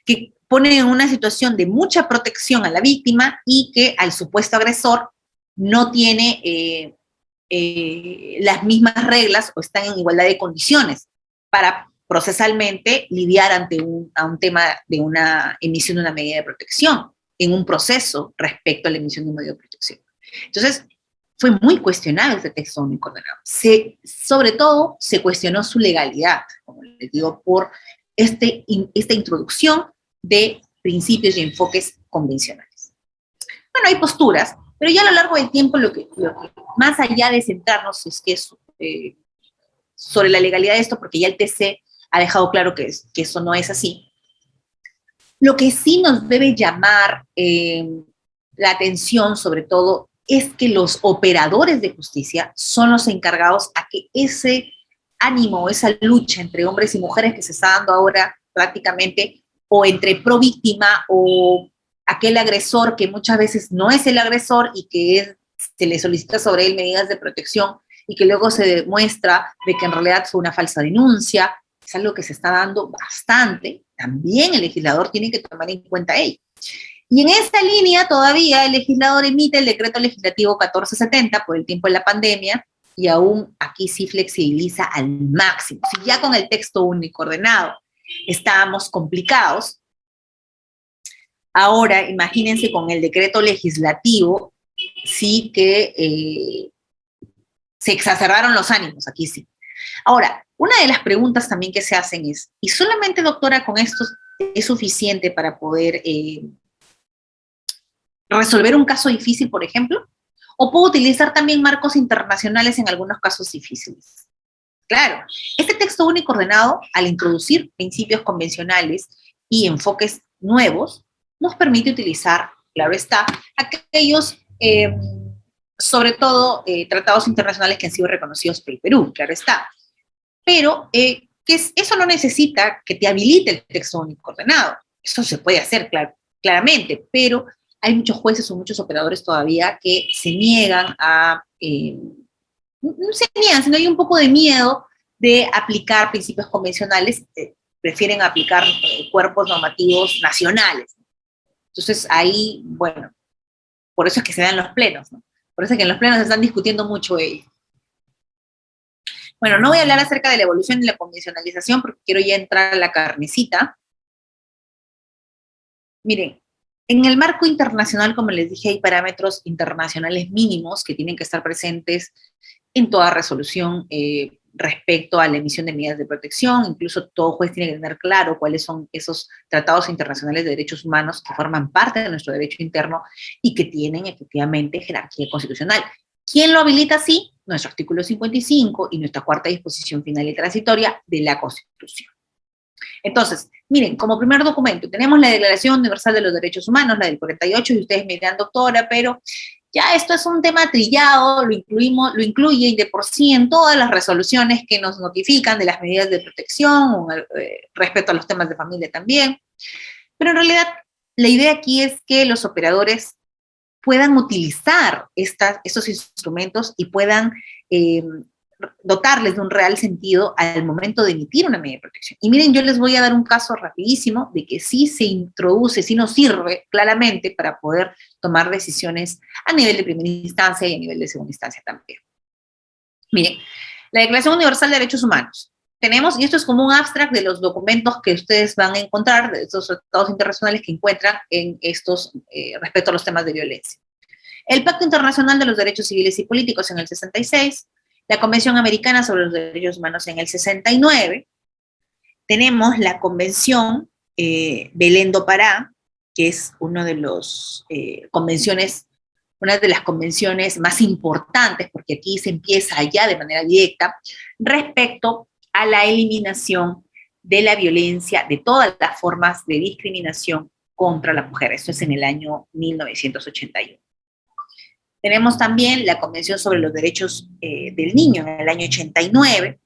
que ponen en una situación de mucha protección a la víctima y que al supuesto agresor no tiene las mismas reglas o están en igualdad de condiciones para procesalmente lidiar ante a un tema de una emisión de una medida de protección en un proceso respecto a la emisión de un medio de protección. Entonces, fue muy cuestionado este texto único ordenado. Sobre todo, se cuestionó su legalidad, como les digo, por esta introducción de principios y enfoques convencionales. Bueno, hay posturas, pero ya a lo largo del tiempo lo que más allá de centrarnos es que sobre la legalidad de esto, porque ya el TC ha dejado claro que eso no es así, lo que sí nos debe llamar la atención, sobre todo, es que los operadores de justicia son los encargados a que ese ánimo, esa lucha entre hombres y mujeres que se está dando ahora prácticamente, o entre pro víctima o aquel agresor que muchas veces no es el agresor y que se le solicita sobre él medidas de protección y que luego se demuestra de que en realidad fue una falsa denuncia, es algo que se está dando bastante, también el legislador tiene que tomar en cuenta ello. Y en esta línea todavía el legislador emite el decreto legislativo 1470 por el tiempo de la pandemia y aún aquí sí flexibiliza al máximo. Si ya con el texto único ordenado estábamos complicados, ahora imagínense con el decreto legislativo, sí que se exacerbaron los ánimos, aquí sí. Ahora, una de las preguntas también que se hacen es, ¿y solamente, doctora, con esto es suficiente para poder resolver un caso difícil, por ejemplo? ¿O puedo utilizar también marcos internacionales en algunos casos difíciles? Claro, este texto único ordenado, al introducir principios convencionales y enfoques nuevos, nos permite utilizar, claro está, aquellos, sobre todo, tratados internacionales que han sido reconocidos por el Perú, claro está. Pero eso no necesita que te habilite el texto único ordenado. Eso se puede hacer, claramente, pero hay muchos jueces o muchos operadores todavía que se niegan no se niegan, sino hay un poco de miedo de aplicar principios convencionales, prefieren aplicar cuerpos normativos nacionales. Entonces ahí, bueno, por eso es que se dan los plenos, ¿no? Por eso es que en los plenos se están discutiendo mucho ello. Bueno, no voy a hablar acerca de la evolución y la convencionalización porque quiero ya entrar a la carnecita. Miren, en el marco internacional, como les dije, hay parámetros internacionales mínimos que tienen que estar presentes en toda resolución respecto a la emisión de medidas de protección. Incluso todo juez tiene que tener claro cuáles son esos tratados internacionales de derechos humanos que forman parte de nuestro derecho interno y que tienen efectivamente jerarquía constitucional. ¿Quién lo habilita así? Nuestro artículo 55 y nuestra cuarta disposición final y transitoria de la Constitución. Entonces, miren, como primer documento tenemos la Declaración Universal de los Derechos Humanos, la del 48, y ustedes me dirán, doctora, pero ya esto es un tema trillado, lo incluye de por sí en todas las resoluciones que nos notifican de las medidas de protección, respecto a los temas de familia también. Pero en realidad, la idea aquí es que los operadores puedan utilizar estos instrumentos y puedan dotarles de un real sentido al momento de emitir una medida de protección. Y miren, yo les voy a dar un caso rapidísimo de que sí se introduce, sí nos sirve claramente para poder tomar decisiones a nivel de primera instancia y a nivel de segunda instancia también. Miren, la Declaración Universal de Derechos Humanos. Tenemos, y esto es como un abstract de los documentos que ustedes van a encontrar, de estos tratados internacionales que encuentran en estos, respecto a los temas de violencia. El Pacto Internacional de los Derechos Civiles y Políticos en el 66, la Convención Americana sobre los Derechos Humanos en el 69, tenemos la Convención Belén do Pará, que es una de las convenciones más importantes, porque aquí se empieza ya de manera directa, respecto a la eliminación de la violencia, de todas las formas de discriminación contra la mujer. Esto es en el año 1981. Tenemos también la Convención sobre los Derechos del Niño en el año 89,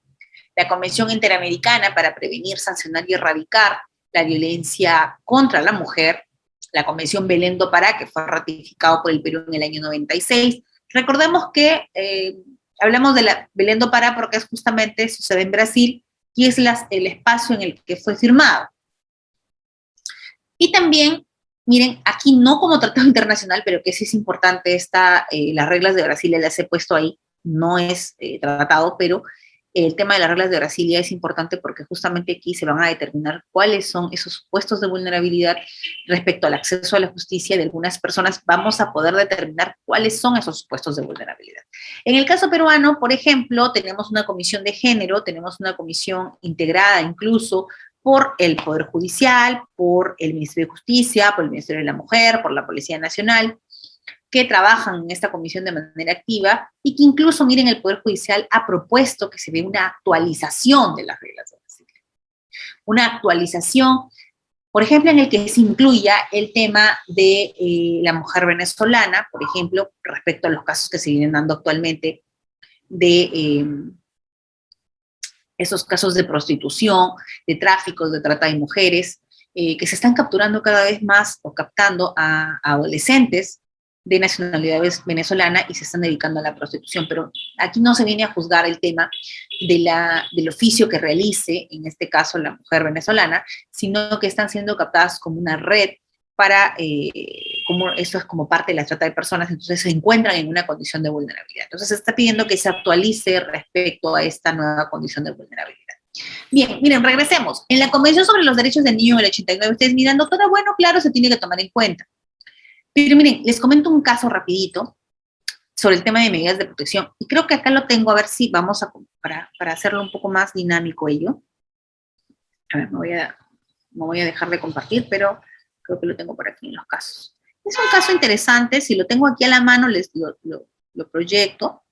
la Convención Interamericana para prevenir, sancionar y erradicar la violencia contra la mujer, la Convención Belén do Pará, que fue ratificado por el Perú en el año 96. Recordemos que hablamos de la Belén do Pará porque es justamente, sucede en Brasil, y es el espacio en el que fue firmado. Y también, miren, aquí no como tratado internacional, pero que sí es importante, las reglas de Brasilia las he puesto ahí, no es tratado, pero el tema de las reglas de Brasilia es importante porque justamente aquí se van a determinar cuáles son esos supuestos de vulnerabilidad respecto al acceso a la justicia de algunas personas. Vamos a poder determinar cuáles son esos supuestos de vulnerabilidad. En el caso peruano, por ejemplo, tenemos una comisión de género, tenemos una comisión integrada incluso por el Poder Judicial, por el Ministerio de Justicia, por el Ministerio de la Mujer, por la Policía Nacional, que trabajan en esta comisión de manera activa y que incluso, miren, el Poder Judicial ha propuesto que se dé una actualización de las reglas de asilo. Una actualización, por ejemplo, en el que se incluya el tema de la mujer venezolana, por ejemplo, respecto a los casos que se vienen dando actualmente de esos casos de prostitución, de tráfico, de trata de mujeres, que se están capturando cada vez más o captando a adolescentes de nacionalidad venezolana y se están dedicando a la prostitución. Pero aquí no se viene a juzgar el tema del oficio que realice, en este caso la mujer venezolana, sino que están siendo captadas como una red para, como eso es como parte de la trata de personas, entonces se encuentran en una condición de vulnerabilidad. Entonces se está pidiendo que se actualice respecto a esta nueva condición de vulnerabilidad. Bien, miren, regresemos. En la Convención sobre los Derechos del Niño en el 89, ustedes miran, doctora, bueno, claro, se tiene que tomar en cuenta. Pero miren, les comento un caso rapidito sobre el tema de medidas de protección. Y creo que acá lo tengo, a ver si vamos a, para hacerlo un poco más dinámico ello. A ver, me voy a dejar de compartir, pero creo que lo tengo por aquí en los casos. Es un caso interesante, si lo tengo aquí a la mano, lo proyecto.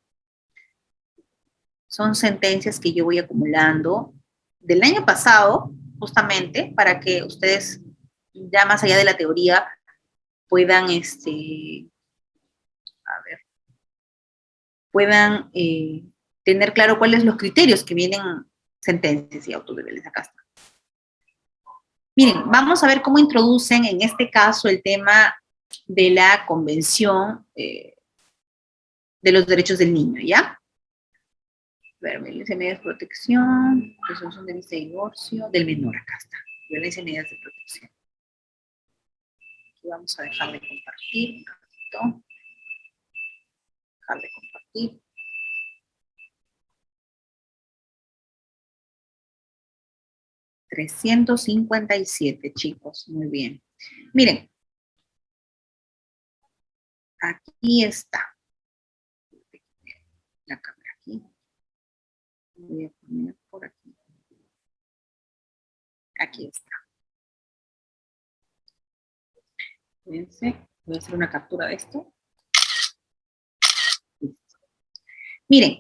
Son sentencias que yo voy acumulando del año pasado, justamente, para que ustedes, ya más allá de la teoría, puedan, tener claro cuáles son los criterios que vienen sentencias y autos de Vélez. Acá está. Miren, vamos a ver cómo introducen en este caso el tema de la Convención de los Derechos del Niño, ¿ya? A ver, violencia, medidas de protección, resolución de vista de divorcio, del menor, acá está. Violencia, medidas de protección. Aquí vamos a dejar de compartir un ratito. Dejar de compartir. $357, chicos, muy bien. Miren, aquí está. La cámara aquí. Voy a poner por aquí. Aquí está. Fíjense, voy a hacer una captura de esto. Listo. Miren,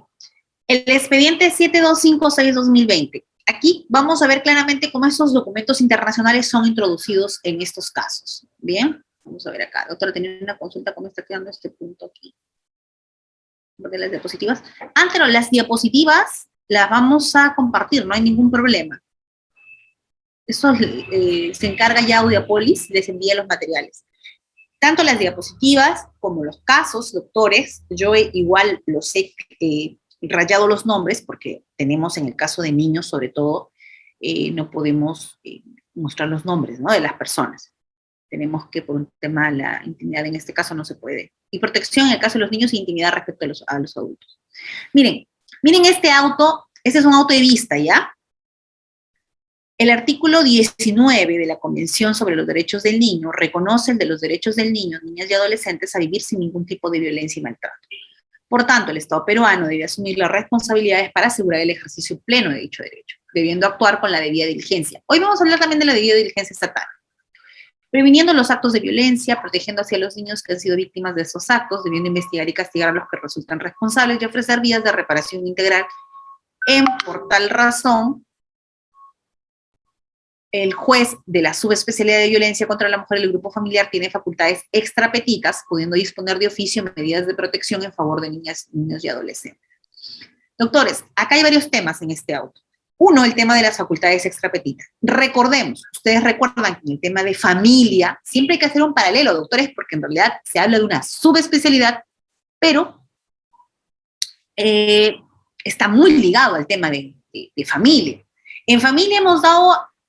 el expediente 7256-2020. Aquí vamos a ver claramente cómo estos documentos internacionales son introducidos en estos casos. Bien, vamos a ver acá. Doctora, tenía una consulta, ¿cómo está quedando este punto aquí? De las diapositivas. Pero las diapositivas las vamos a compartir, no hay ningún problema. Eso se encarga ya Audiapolis, les envía los materiales. Tanto las diapositivas como los casos, doctores, yo igual los he rayado los nombres, porque tenemos en el caso de niños, sobre todo, no podemos mostrar los nombres, ¿no?, de las personas. Tenemos que, por un tema de la intimidad, en este caso no se puede. Y protección en el caso de los niños y intimidad respecto a los adultos. Miren este auto, este es un auto de vista, ¿ya? El artículo 19 de la Convención sobre los Derechos del Niño reconoce el de los derechos del niño, niñas y adolescentes a vivir sin ningún tipo de violencia y maltrato. Por tanto, el Estado peruano debe asumir las responsabilidades para asegurar el ejercicio pleno de dicho derecho, debiendo actuar con la debida diligencia. Hoy vamos a hablar también de la debida diligencia estatal. Previniendo los actos de violencia, protegiendo hacia los niños que han sido víctimas de esos actos, debiendo investigar y castigar a los que resultan responsables y ofrecer vías de reparación integral. Por tal razón, el juez de la subespecialidad de violencia contra la mujer y el grupo familiar tiene facultades extrapetitas, pudiendo disponer de oficio medidas de protección en favor de niñas, niños y adolescentes. Doctores, acá hay varios temas en este auto. Uno, el tema de las facultades extrapetitas. Recordemos, ustedes recuerdan que en el tema de familia siempre hay que hacer un paralelo, doctores, porque en realidad se habla de una subespecialidad, pero está muy ligado al tema de familia. En familia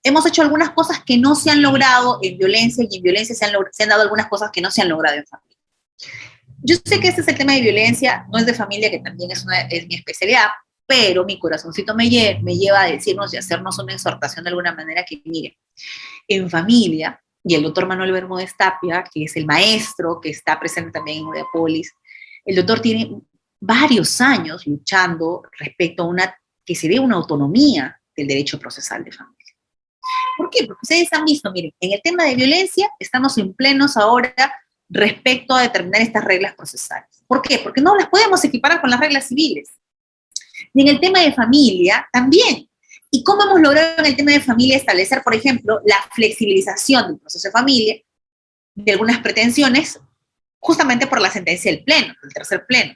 hemos hecho algunas cosas que no se han logrado en violencia, y en violencia se han dado algunas cosas que no se han logrado en familia. Yo sé que este es el tema de violencia, no es de familia, que también es mi especialidad, pero mi corazoncito me lleva a decirnos y hacernos una exhortación de alguna manera que, miren, en familia, y el doctor Manuel Bermúdez Tapia, que es el maestro que está presente también en Audiapolis, el doctor tiene varios años luchando respecto a que se dé una autonomía del derecho procesal de familia. ¿Por qué? Porque ustedes han visto, miren, en el tema de violencia estamos en plenos ahora respecto a determinar estas reglas procesales. ¿Por qué? Porque no las podemos equiparar con las reglas civiles. Y en el tema de familia también. ¿Y cómo hemos logrado en el tema de familia establecer, por ejemplo, la flexibilización del proceso de familia, de algunas pretensiones, justamente por la sentencia del Pleno, del tercer Pleno?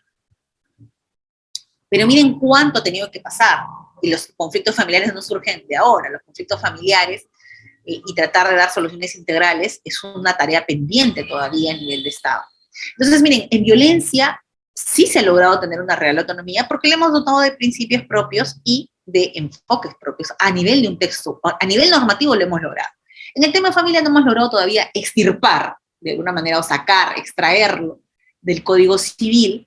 Pero miren cuánto ha tenido que pasar. Y los conflictos familiares no surgen de ahora. Los conflictos familiares y tratar de dar soluciones integrales es una tarea pendiente todavía a nivel de Estado. Entonces, miren, en violencia sí se ha logrado tener una real autonomía porque le hemos dotado de principios propios y de enfoques propios a nivel de un texto, a nivel normativo lo hemos logrado. En el tema de familia no hemos logrado todavía extirpar, de alguna manera, o sacar, extraerlo del Código Civil,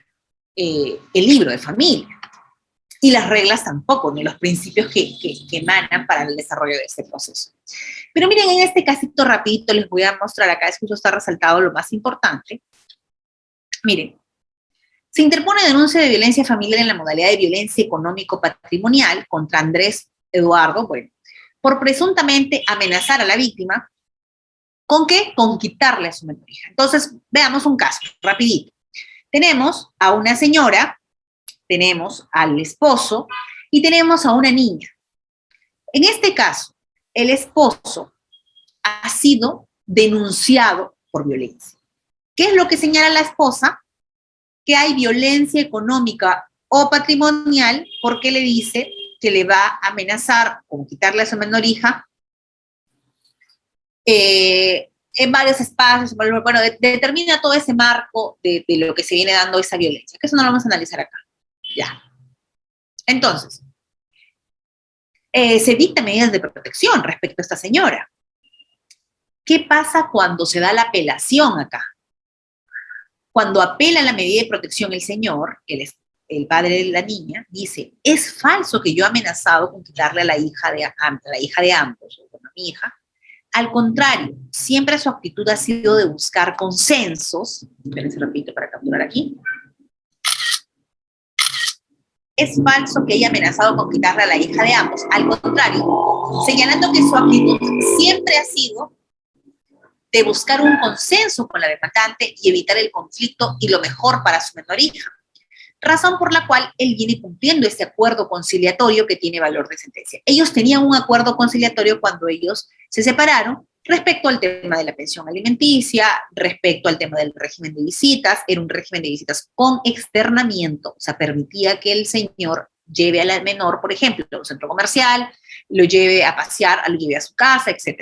el libro de familia. Y las reglas tampoco, ni los principios que emanan para el desarrollo de este proceso. Pero miren, en este casito rapidito les voy a mostrar, acá justo está resaltado lo más importante. Miren, se interpone denuncia de violencia familiar en la modalidad de violencia económico-patrimonial contra Andrés Eduardo, bueno, por presuntamente amenazar a la víctima. ¿Con qué? Con quitarle a su menor hija. Entonces, veamos un caso, rapidito. Tenemos a una señora, tenemos al esposo y tenemos a una niña. En este caso, el esposo ha sido denunciado por violencia. ¿Qué es lo que señala la esposa? Que hay violencia económica o patrimonial porque le dice que le va a amenazar con quitarle a su menor hija en varios espacios, bueno, determina todo ese marco de lo que se viene dando esa violencia, que eso no lo vamos a analizar acá. Ya. Entonces, se dictan medidas de protección respecto a esta señora. ¿Qué pasa cuando se da la apelación acá? Cuando apela a la medida de protección el señor, el padre de la niña, dice, es falso que yo he amenazado con quitarle a la hija de ambos, bueno, mi hija. Al contrario, siempre su actitud ha sido de buscar consensos. Espérense, repito para capturar aquí. Es falso que haya amenazado con quitarle a la hija de ambos. Al contrario, señalando que su actitud siempre ha sido de buscar un consenso con la demandante y evitar el conflicto y lo mejor para su menor hija. Razón por la cual él viene cumpliendo este acuerdo conciliatorio que tiene valor de sentencia. Ellos tenían un acuerdo conciliatorio cuando ellos se separaron respecto al tema de la pensión alimenticia, respecto al tema del régimen de visitas. Era un régimen de visitas con externamiento, o sea, permitía que el señor lleve a la menor, por ejemplo, a un centro comercial, lo lleve a pasear, lo lleve a su casa, etc.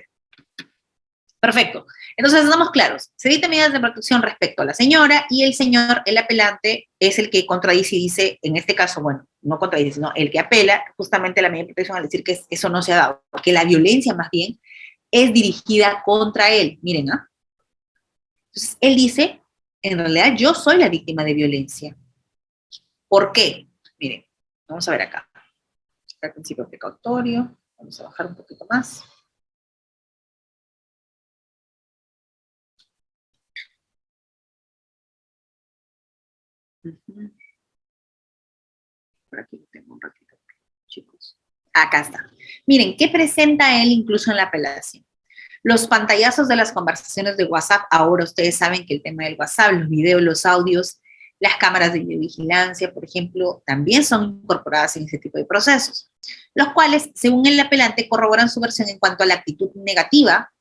Perfecto. Entonces, estamos claros. Se dictan medidas de protección respecto a la señora y el señor, el apelante, es el que contradice y dice, en este caso, bueno, no contradice, sino el que apela justamente a la medida de protección al decir que eso no se ha dado, que la violencia más bien es dirigida contra él. Miren, ¿ah? Entonces, él dice, en realidad yo soy la víctima de violencia. ¿Por qué? Miren, vamos a ver acá. El principio precautorio. Vamos a bajar un poquito más. Por aquí tengo un ratito, chicos. Acá está. Miren, ¿qué presenta él incluso en la apelación? Los pantallazos de las conversaciones de WhatsApp. Ahora ustedes saben que el tema del WhatsApp, los videos, los audios, las cámaras de videovigilancia, por ejemplo, también son incorporadas en este tipo de procesos, los cuales, según el apelante, corroboran su versión en cuanto a la actitud negativa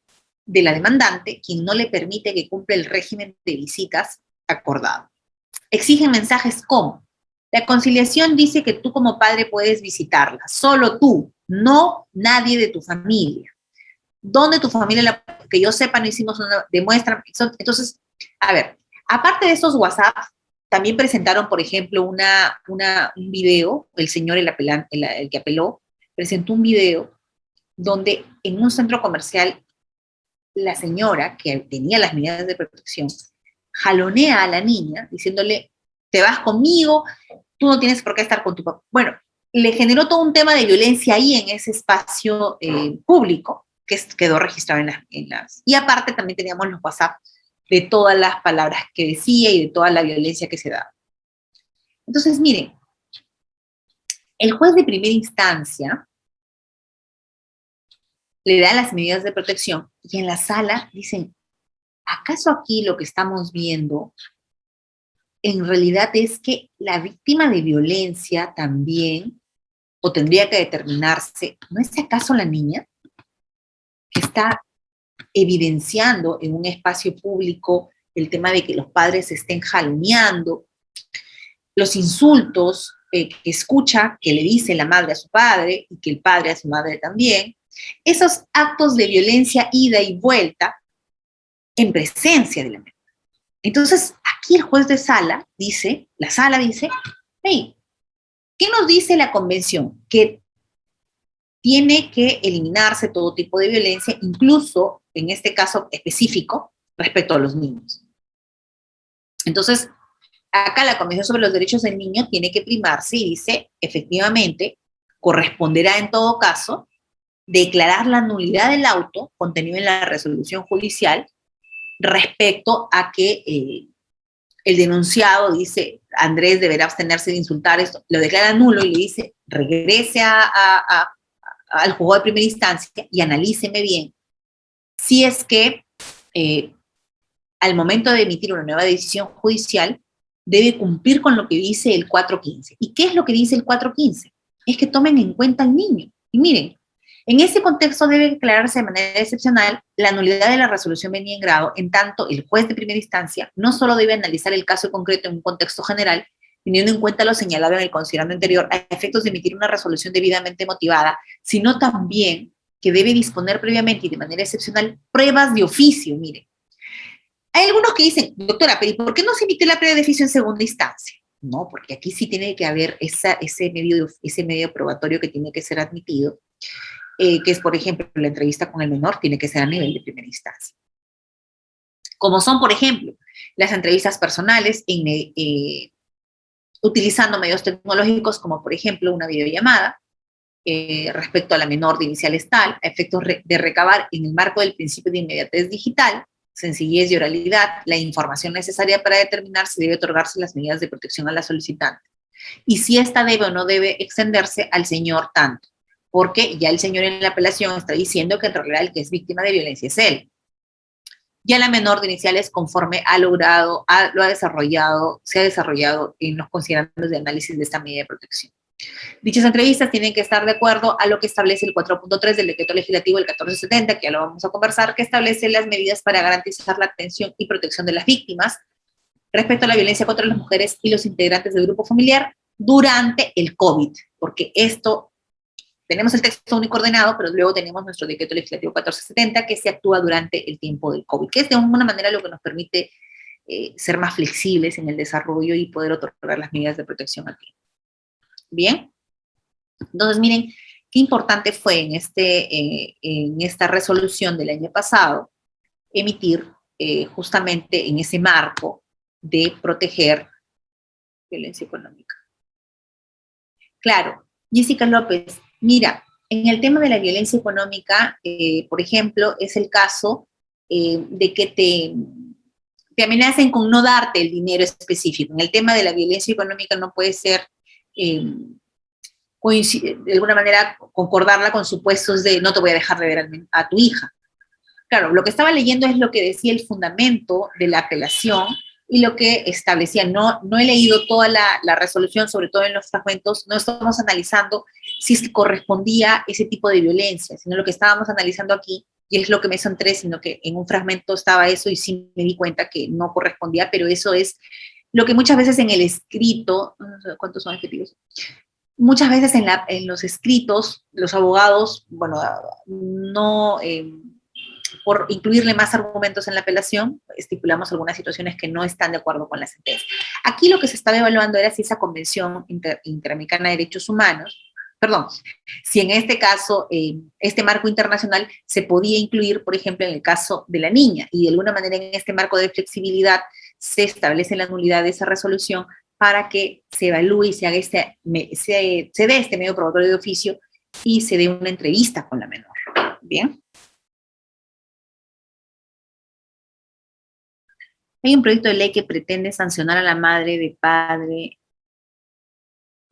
de la demandante, quien no le permite que cumpla el régimen de visitas acordado. Exigen mensajes como: la conciliación dice que tú como padre puedes visitarla, solo tú, no nadie de tu familia. ¿Dónde tu familia, que yo sepa, no hicimos una demuestra? Entonces, a ver, aparte de estos WhatsApp, también presentaron, por ejemplo, un video, el señor, el que apeló, presentó un video donde en un centro comercial la señora, que tenía las medidas de protección, jalonea a la niña diciéndole, te vas conmigo, tú no tienes por qué estar con tu papá. Bueno, le generó todo un tema de violencia ahí en ese espacio público que quedó registrado en las... Y aparte también teníamos los WhatsApp de todas las palabras que decía y de toda la violencia que se daba. Entonces, miren, el juez de primera instancia le da las medidas de protección y en la sala dicen, ¿acaso aquí lo que estamos viendo en realidad es que la víctima de violencia también, o tendría que determinarse, ¿no es acaso la niña que está evidenciando en un espacio público el tema de que los padres se estén jaloneando, los insultos que escucha, que le dice la madre a su padre y que el padre a su madre también, esos actos de violencia ida y vuelta en presencia de la menor? Entonces, aquí el juez de sala dice, la sala dice, hey, ¿qué nos dice la convención? Que tiene que eliminarse todo tipo de violencia, incluso en este caso específico, respecto a los niños. Entonces, acá la Convención sobre los Derechos del Niño tiene que primarse y dice, efectivamente, corresponderá en todo caso declarar la nulidad del auto contenido en la resolución judicial respecto a que el denunciado dice, Andrés deberá abstenerse de insultar esto, lo declara nulo y le dice, regrese al juzgado de primera instancia y analíceme bien si es que al momento de emitir una nueva decisión judicial debe cumplir con lo que dice el 415. ¿Y qué es lo que dice el 415? Es que tomen en cuenta al niño. Y miren, en ese contexto debe declararse de manera excepcional la nulidad de la resolución venida en grado, en tanto el juez de primera instancia no solo debe analizar el caso concreto en un contexto general, teniendo en cuenta lo señalado en el considerando anterior a efectos de emitir una resolución debidamente motivada, sino también que debe disponer previamente y de manera excepcional pruebas de oficio. Miren, hay algunos que dicen, doctora, pero ¿y por qué no se emite la prueba de oficio en segunda instancia? No, porque aquí sí tiene que haber ese medio probatorio que tiene que ser admitido, que es, por ejemplo, la entrevista con el menor, tiene que ser a nivel de primera instancia. Como son, por ejemplo, las entrevistas personales utilizando medios tecnológicos como, por ejemplo, una videollamada, respecto a la menor de iniciales tal, a efectos de recabar en el marco del principio de inmediatez digital, sencillez y oralidad, la información necesaria para determinar si debe otorgarse las medidas de protección a la solicitante. Y si ésta debe o no debe extenderse al señor tanto, porque ya el señor en la apelación está diciendo que en realidad el que es víctima de violencia es él. Ya la menor de iniciales, conforme se ha desarrollado en los considerandos de análisis de esta medida de protección. Dichas entrevistas tienen que estar de acuerdo a lo que establece el 4.3 del decreto legislativo del 1470, que ya lo vamos a conversar, que establece las medidas para garantizar la atención y protección de las víctimas respecto a la violencia contra las mujeres y los integrantes del grupo familiar durante el COVID, porque esto, tenemos el texto único ordenado, pero luego tenemos nuestro decreto legislativo 1470 que se actúa durante el tiempo del COVID, que es de alguna manera lo que nos permite ser más flexibles en el desarrollo y poder otorgar las medidas de protección aquí. Bien, entonces miren qué importante fue en esta resolución del año pasado emitir justamente en ese marco de proteger violencia económica. Claro, Jessica López, mira, en el tema de la violencia económica, por ejemplo, es el caso de que te amenacen con no darte el dinero específico. En el tema de la violencia económica no puede ser de alguna manera concordarla con supuestos de no te voy a dejar de ver a tu hija. Claro, lo que estaba leyendo es lo que decía el fundamento de la apelación y lo que establecía. No he leído toda la resolución, sobre todo en los fragmentos, no estamos analizando si es que correspondía ese tipo de violencia, sino lo que estábamos analizando aquí, y es lo que me centré, sino que en un fragmento estaba eso y sí me di cuenta que no correspondía, pero eso es lo que muchas veces en el escrito, ¿cuántos son efectivos? Muchas veces en los escritos, los abogados, bueno, no, por incluirle más argumentos en la apelación, estipulamos algunas situaciones que no están de acuerdo con la sentencia. Aquí lo que se estaba evaluando era si esa Convención Interamericana de Derechos Humanos, perdón, si en este caso, este marco internacional se podía incluir, por ejemplo, en el caso de la niña, y de alguna manera en este marco de flexibilidad se establece la nulidad de esa resolución para que se evalúe y se haga se dé este medio probatorio de oficio y se dé una entrevista con la menor. Bien. Hay un proyecto de ley que pretende sancionar a la madre de padre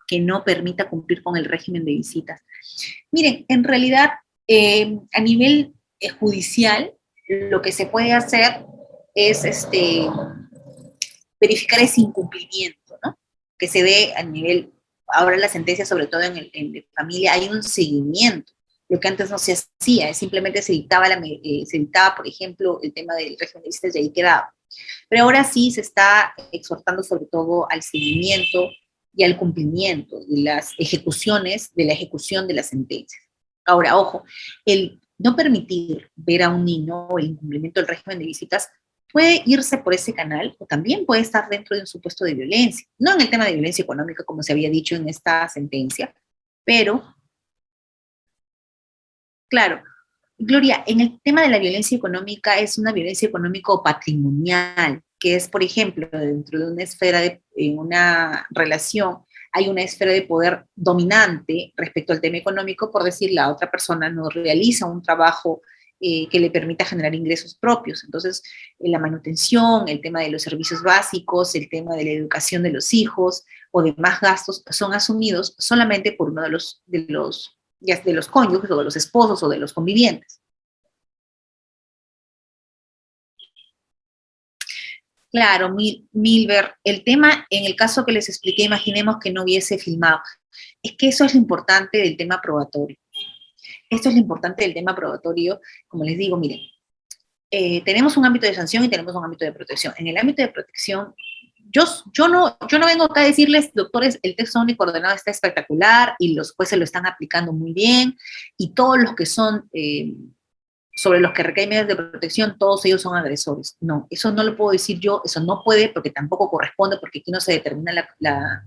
que no permita cumplir con el régimen de visitas. Miren, en realidad A nivel judicial, lo que se puede hacer es verificar ese incumplimiento, ¿no? Que se ve a nivel, ahora la sentencia, sobre todo en familia, hay un seguimiento, lo que antes no se hacía, simplemente se evitaba, por ejemplo, el tema del régimen de visitas y ahí quedaba. Pero ahora sí se está exhortando sobre todo al seguimiento y al cumplimiento de las ejecuciones, de la ejecución de las sentencias. Ahora, ojo, el no permitir ver a un niño o el incumplimiento del régimen de visitas puede irse por ese canal o también puede estar dentro de un supuesto de violencia. No en el tema de violencia económica, como se había dicho en esta sentencia, pero, claro, Gloria, en el tema de la violencia económica es una violencia económico-patrimonial, que es, por ejemplo, dentro de una esfera, en una relación, hay una esfera de poder dominante respecto al tema económico, por decir, la otra persona no realiza un trabajo que le permita generar ingresos propios. Entonces, la manutención, el tema de los servicios básicos, el tema de la educación de los hijos o demás gastos son asumidos solamente por uno ya de los cónyuges o de los esposos o de los convivientes. Claro, Milber, el tema, en el caso que les expliqué, imaginemos que no hubiese filmado. Es que eso es lo importante del tema probatorio. Esto es lo importante del tema probatorio. Como les digo, miren, tenemos un ámbito de sanción y tenemos un ámbito de protección. En el ámbito de protección, yo no vengo acá a decirles, doctores, el texto único ordenado está espectacular y los jueces lo están aplicando muy bien y todos los que son sobre los que recaen medidas de protección, todos ellos son agresores. No, eso no lo puedo decir yo, eso no puede porque tampoco corresponde, porque aquí no se determina la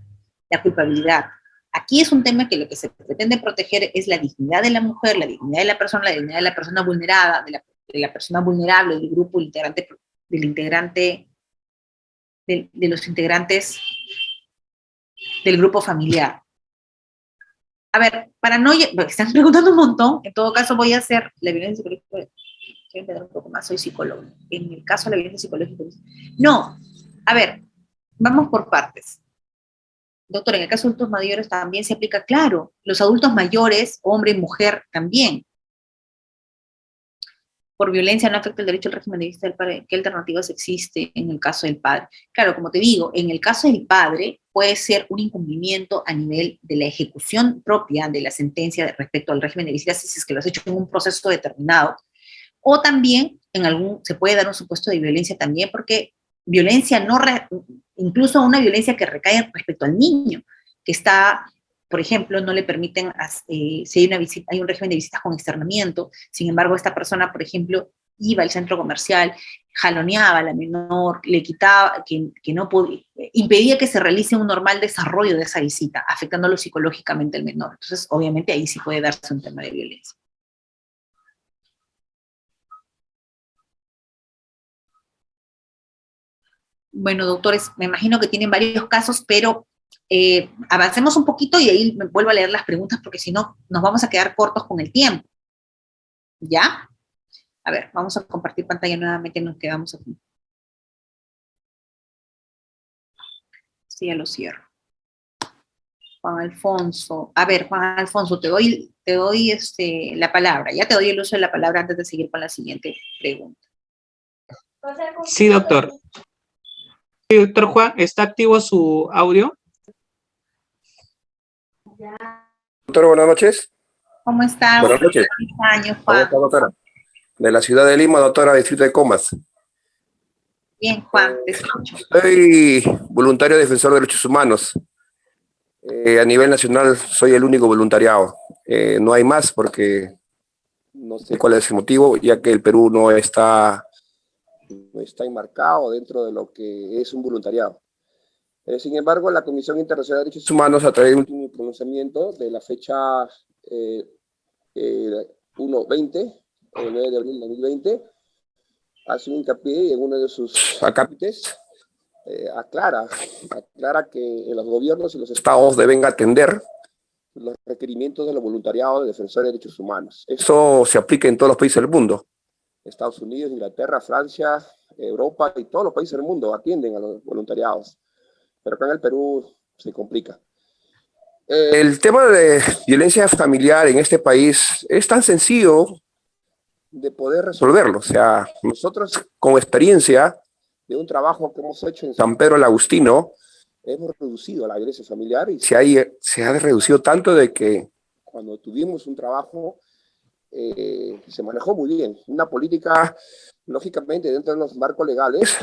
culpabilidad. Aquí es un tema que lo que se pretende proteger es la dignidad de la mujer, la dignidad de la persona, la dignidad de la persona vulnerada, de la persona vulnerable, del grupo integrante, de los integrantes del grupo familiar. A ver, para no, me están preguntando un montón, en todo caso voy a hacer la violencia psicológica, quiero entender un poco más, soy psicólogo. En el caso de la violencia psicológica, no, a ver, vamos por partes. Doctor, en el caso de adultos mayores también se aplica, claro, los adultos mayores, hombre y mujer también. Por violencia no afecta el derecho al régimen de vista del padre. ¿Qué alternativas existe en el caso del padre? Claro, como te digo, en el caso del padre puede ser un incumplimiento a nivel de la ejecución propia de la sentencia respecto al régimen de visitas si es que lo has hecho en un proceso determinado. O también se puede dar un supuesto de violencia también porque violencia no, incluso una violencia que recae respecto al niño, que está, por ejemplo, no le permiten, si hay un régimen de visitas con externamiento, sin embargo, esta persona, por ejemplo, iba al centro comercial, jaloneaba a la menor, le quitaba, que no podía, impedía que se realice un normal desarrollo de esa visita, afectándolo psicológicamente al menor. Entonces, obviamente, ahí sí puede darse un tema de violencia. Bueno, doctores, me imagino que tienen varios casos, pero avancemos un poquito y ahí me vuelvo a leer las preguntas porque si no nos vamos a quedar cortos con el tiempo. ¿Ya? A ver, vamos a compartir pantalla nuevamente, nos quedamos aquí. Sí, ya lo cierro. Juan Alfonso. A ver, Juan Alfonso, te doy la palabra. Ya te doy el uso de la palabra antes de seguir con la siguiente pregunta. Sí, doctor. Sí, doctor Juan, ¿está activo su audio? Doctor, buenas noches. ¿Cómo estás? Buenas noches. Feliz año, ¿Cómo Juan. está, doctora? De la ciudad de Lima, doctora, distrito de Comas. Bien, Juan, te escucho. Soy voluntario defensor de derechos humanos. A nivel nacional soy el único voluntariado. No hay más porque no sé cuál es el motivo, ya que el Perú no está enmarcado dentro de lo que es un voluntariado. Sin embargo, la Comisión Internacional de Derechos Humanos, a través de un último pronunciamiento de la fecha 1-20, el 9 de abril de 2020, hace un hincapié en uno de sus acápites, aclara que los gobiernos y los estados deben atender los requerimientos de los voluntariados de defensores de derechos humanos. Eso se aplica en todos los países del mundo. Estados Unidos, Inglaterra, Francia, Europa y todos los países del mundo atienden a los voluntariados. Pero acá en el Perú se complica. El tema de violencia familiar en este país es tan sencillo de poder resolverlo. O sea, nosotros con experiencia de un trabajo que hemos hecho en San Pedro el Agustino, hemos reducido la violencia familiar y se ha reducido tanto de que cuando tuvimos un trabajo se manejó muy bien. Una política, lógicamente, dentro de los marcos legales,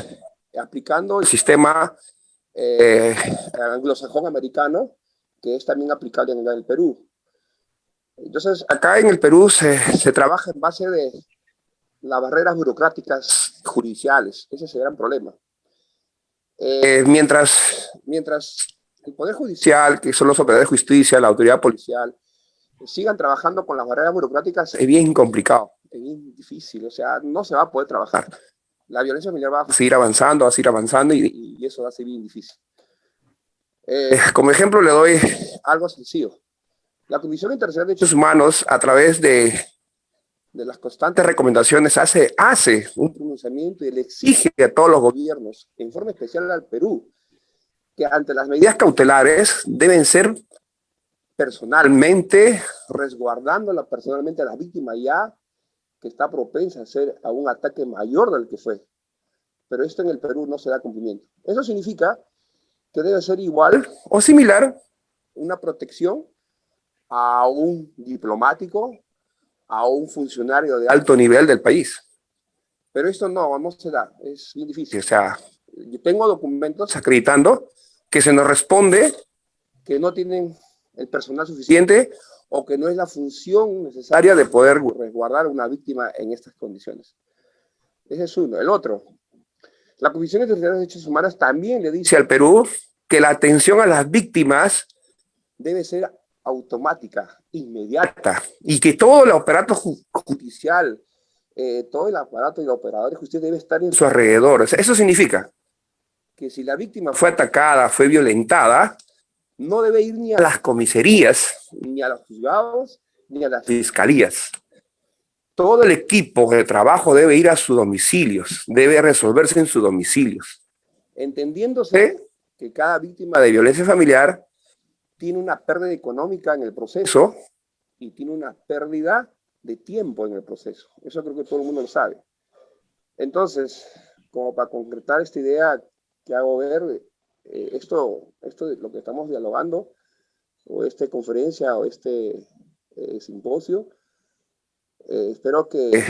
aplicando el sistema anglosajón americano, que es también aplicable en el Perú. Entonces, acá en el Perú se trabaja en base de las barreras burocráticas judiciales. Ese es el gran problema. Mientras el Poder Judicial, que son los operadores de justicia, la autoridad policial, sigan trabajando con las barreras burocráticas, es bien complicado, es bien difícil, o sea, no se va a poder trabajar. La violencia familiar va a seguir avanzando y eso va a ser bien difícil. Como ejemplo le doy algo sencillo. La Comisión Internacional de Derechos Humanos, a través de las constantes recomendaciones, hace un pronunciamiento y le exige a todos los gobiernos, en forma especial al Perú, que ante las medidas cautelares deben ser personalmente, resguardándola personalmente a la víctima ya que está propensa a un ataque mayor del que fue. Pero esto en el Perú no se da cumplimiento. Eso significa que debe ser igual o similar una protección a un diplomático, a un funcionario de alto nivel del país. Pero esto no se da, es bien difícil. O sea, yo tengo documentos acreditando que se nos responde que no tienen el personal suficiente o que no es la función necesaria de poder resguardar a una víctima en estas condiciones. Ese es uno. El otro, la Comisión Internacional de Derechos Humanos también le dice al Perú que la atención a las víctimas debe ser automática, inmediata, y que todo el aparato judicial, todo el aparato y el operador de justicia debe estar en su alrededor. O sea, eso significa que si la víctima fue atacada, fue violentada, no debe ir ni a las comisarías, ni a los juzgados, ni a las fiscalías. Todo el equipo de trabajo debe ir a sus domicilios, debe resolverse en sus domicilios, entendiéndose que cada víctima de violencia familiar tiene una pérdida económica en el proceso y tiene una pérdida de tiempo en el proceso. Eso creo que todo el mundo lo sabe. Entonces, como para concretar esta idea que hago ver, esto de lo que estamos dialogando, o esta conferencia, o este simposio, espero que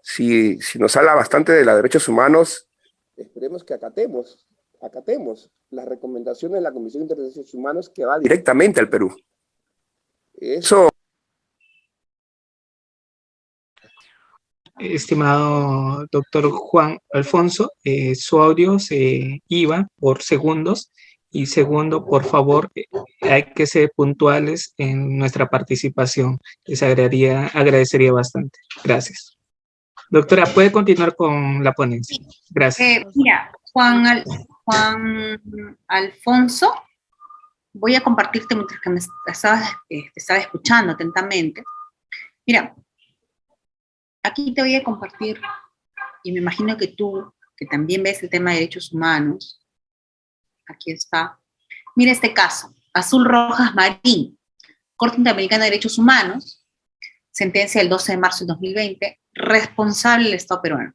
si nos habla bastante de los derechos humanos, esperemos que acatemos las recomendaciones de la Comisión Internacional de Derechos Humanos que va directamente al Perú. Eso. Estimado doctor Juan Alfonso, su audio se iba por segundos. Y segundo, por favor, hay que ser puntuales en nuestra participación. Les agradecería bastante. Gracias. Doctora, ¿puede continuar con la ponencia? Gracias. Mira, Juan Alfonso, voy a compartirte mientras que me estaba escuchando atentamente. Mira, aquí te voy a compartir, y me imagino que tú, que también ves el tema de derechos humanos, aquí está. Mira este caso, Azul Rojas Marín, Corte Interamericana de Derechos Humanos, sentencia del 12 de marzo de 2020, responsable del Estado peruano.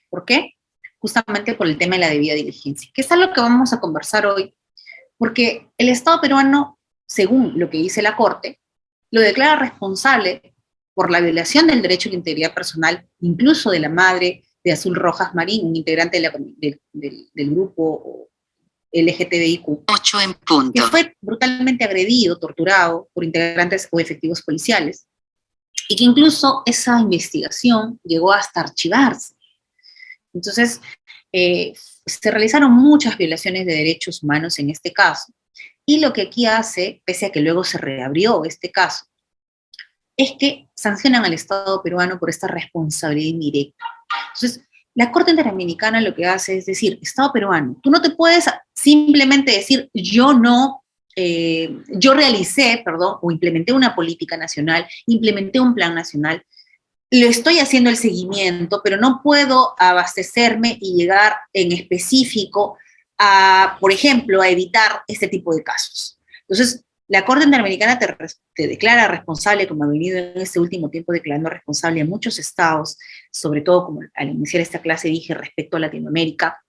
¿Por qué? Justamente por el tema de la debida diligencia, que es algo que vamos a conversar hoy, porque el Estado peruano, según lo que dice la Corte, lo declara responsable por la violación del derecho a la integridad personal, incluso de la madre de Azul Rojas Marín, un integrante del grupo LGTBIQ, 8 en punto, que fue brutalmente agredido, torturado por integrantes o efectivos policiales, y que incluso esa investigación llegó hasta archivarse. Entonces, se realizaron muchas violaciones de derechos humanos en este caso, y lo que aquí hace, pese a que luego se reabrió este caso, es que sancionan al Estado peruano por esta responsabilidad indirecta. Entonces, la Corte Interamericana lo que hace es decir, Estado peruano, tú no te puedes simplemente decir, yo realicé, o implementé una política nacional, implementé un plan nacional, le estoy haciendo el seguimiento, pero no puedo abastecerme y llegar en específico a, por ejemplo, a evitar este tipo de casos. Entonces, La Corte Interamericana te declara responsable, como ha venido en este último tiempo declarando responsable a muchos estados, sobre todo, como al iniciar esta clase dije, respecto a Latinoamérica,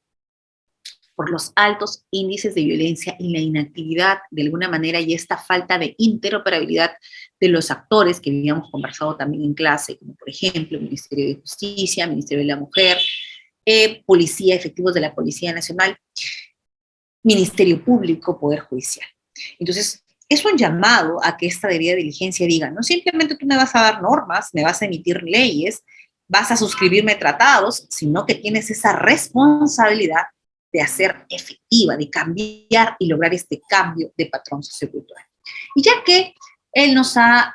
por los altos índices de violencia y la inactividad, de alguna manera, y esta falta de interoperabilidad de los actores que habíamos conversado también en clase, como por ejemplo el Ministerio de Justicia, Ministerio de la Mujer, Policía, efectivos de la Policía Nacional, Ministerio Público, Poder Judicial. Entonces, es un llamado a que esta debida diligencia diga, no simplemente tú me vas a dar normas, me vas a emitir leyes, vas a suscribirme tratados, sino que tienes esa responsabilidad de hacer efectiva, de cambiar y lograr este cambio de patrón sociocultural. Y ya que él nos ha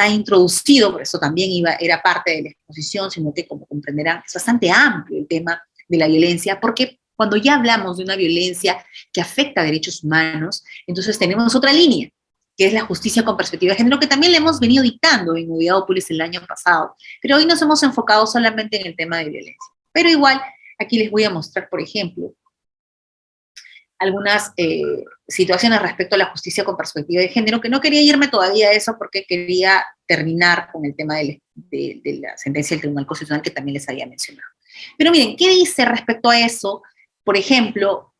introducido, por eso también era parte de la exposición, sino que como comprenderán, es bastante amplio el tema de la violencia, porque cuando ya hablamos de una violencia que afecta a derechos humanos, entonces tenemos otra línea, que es la justicia con perspectiva de género, que también le hemos venido dictando en Moviadopolis el año pasado, pero hoy nos hemos enfocado solamente en el tema de violencia. Pero igual, aquí les voy a mostrar, por ejemplo, algunas situaciones respecto a la justicia con perspectiva de género, que no quería irme todavía a eso porque quería terminar con el tema de la sentencia del Tribunal Constitucional que también les había mencionado. Pero miren, ¿qué dice respecto a eso? Por ejemplo,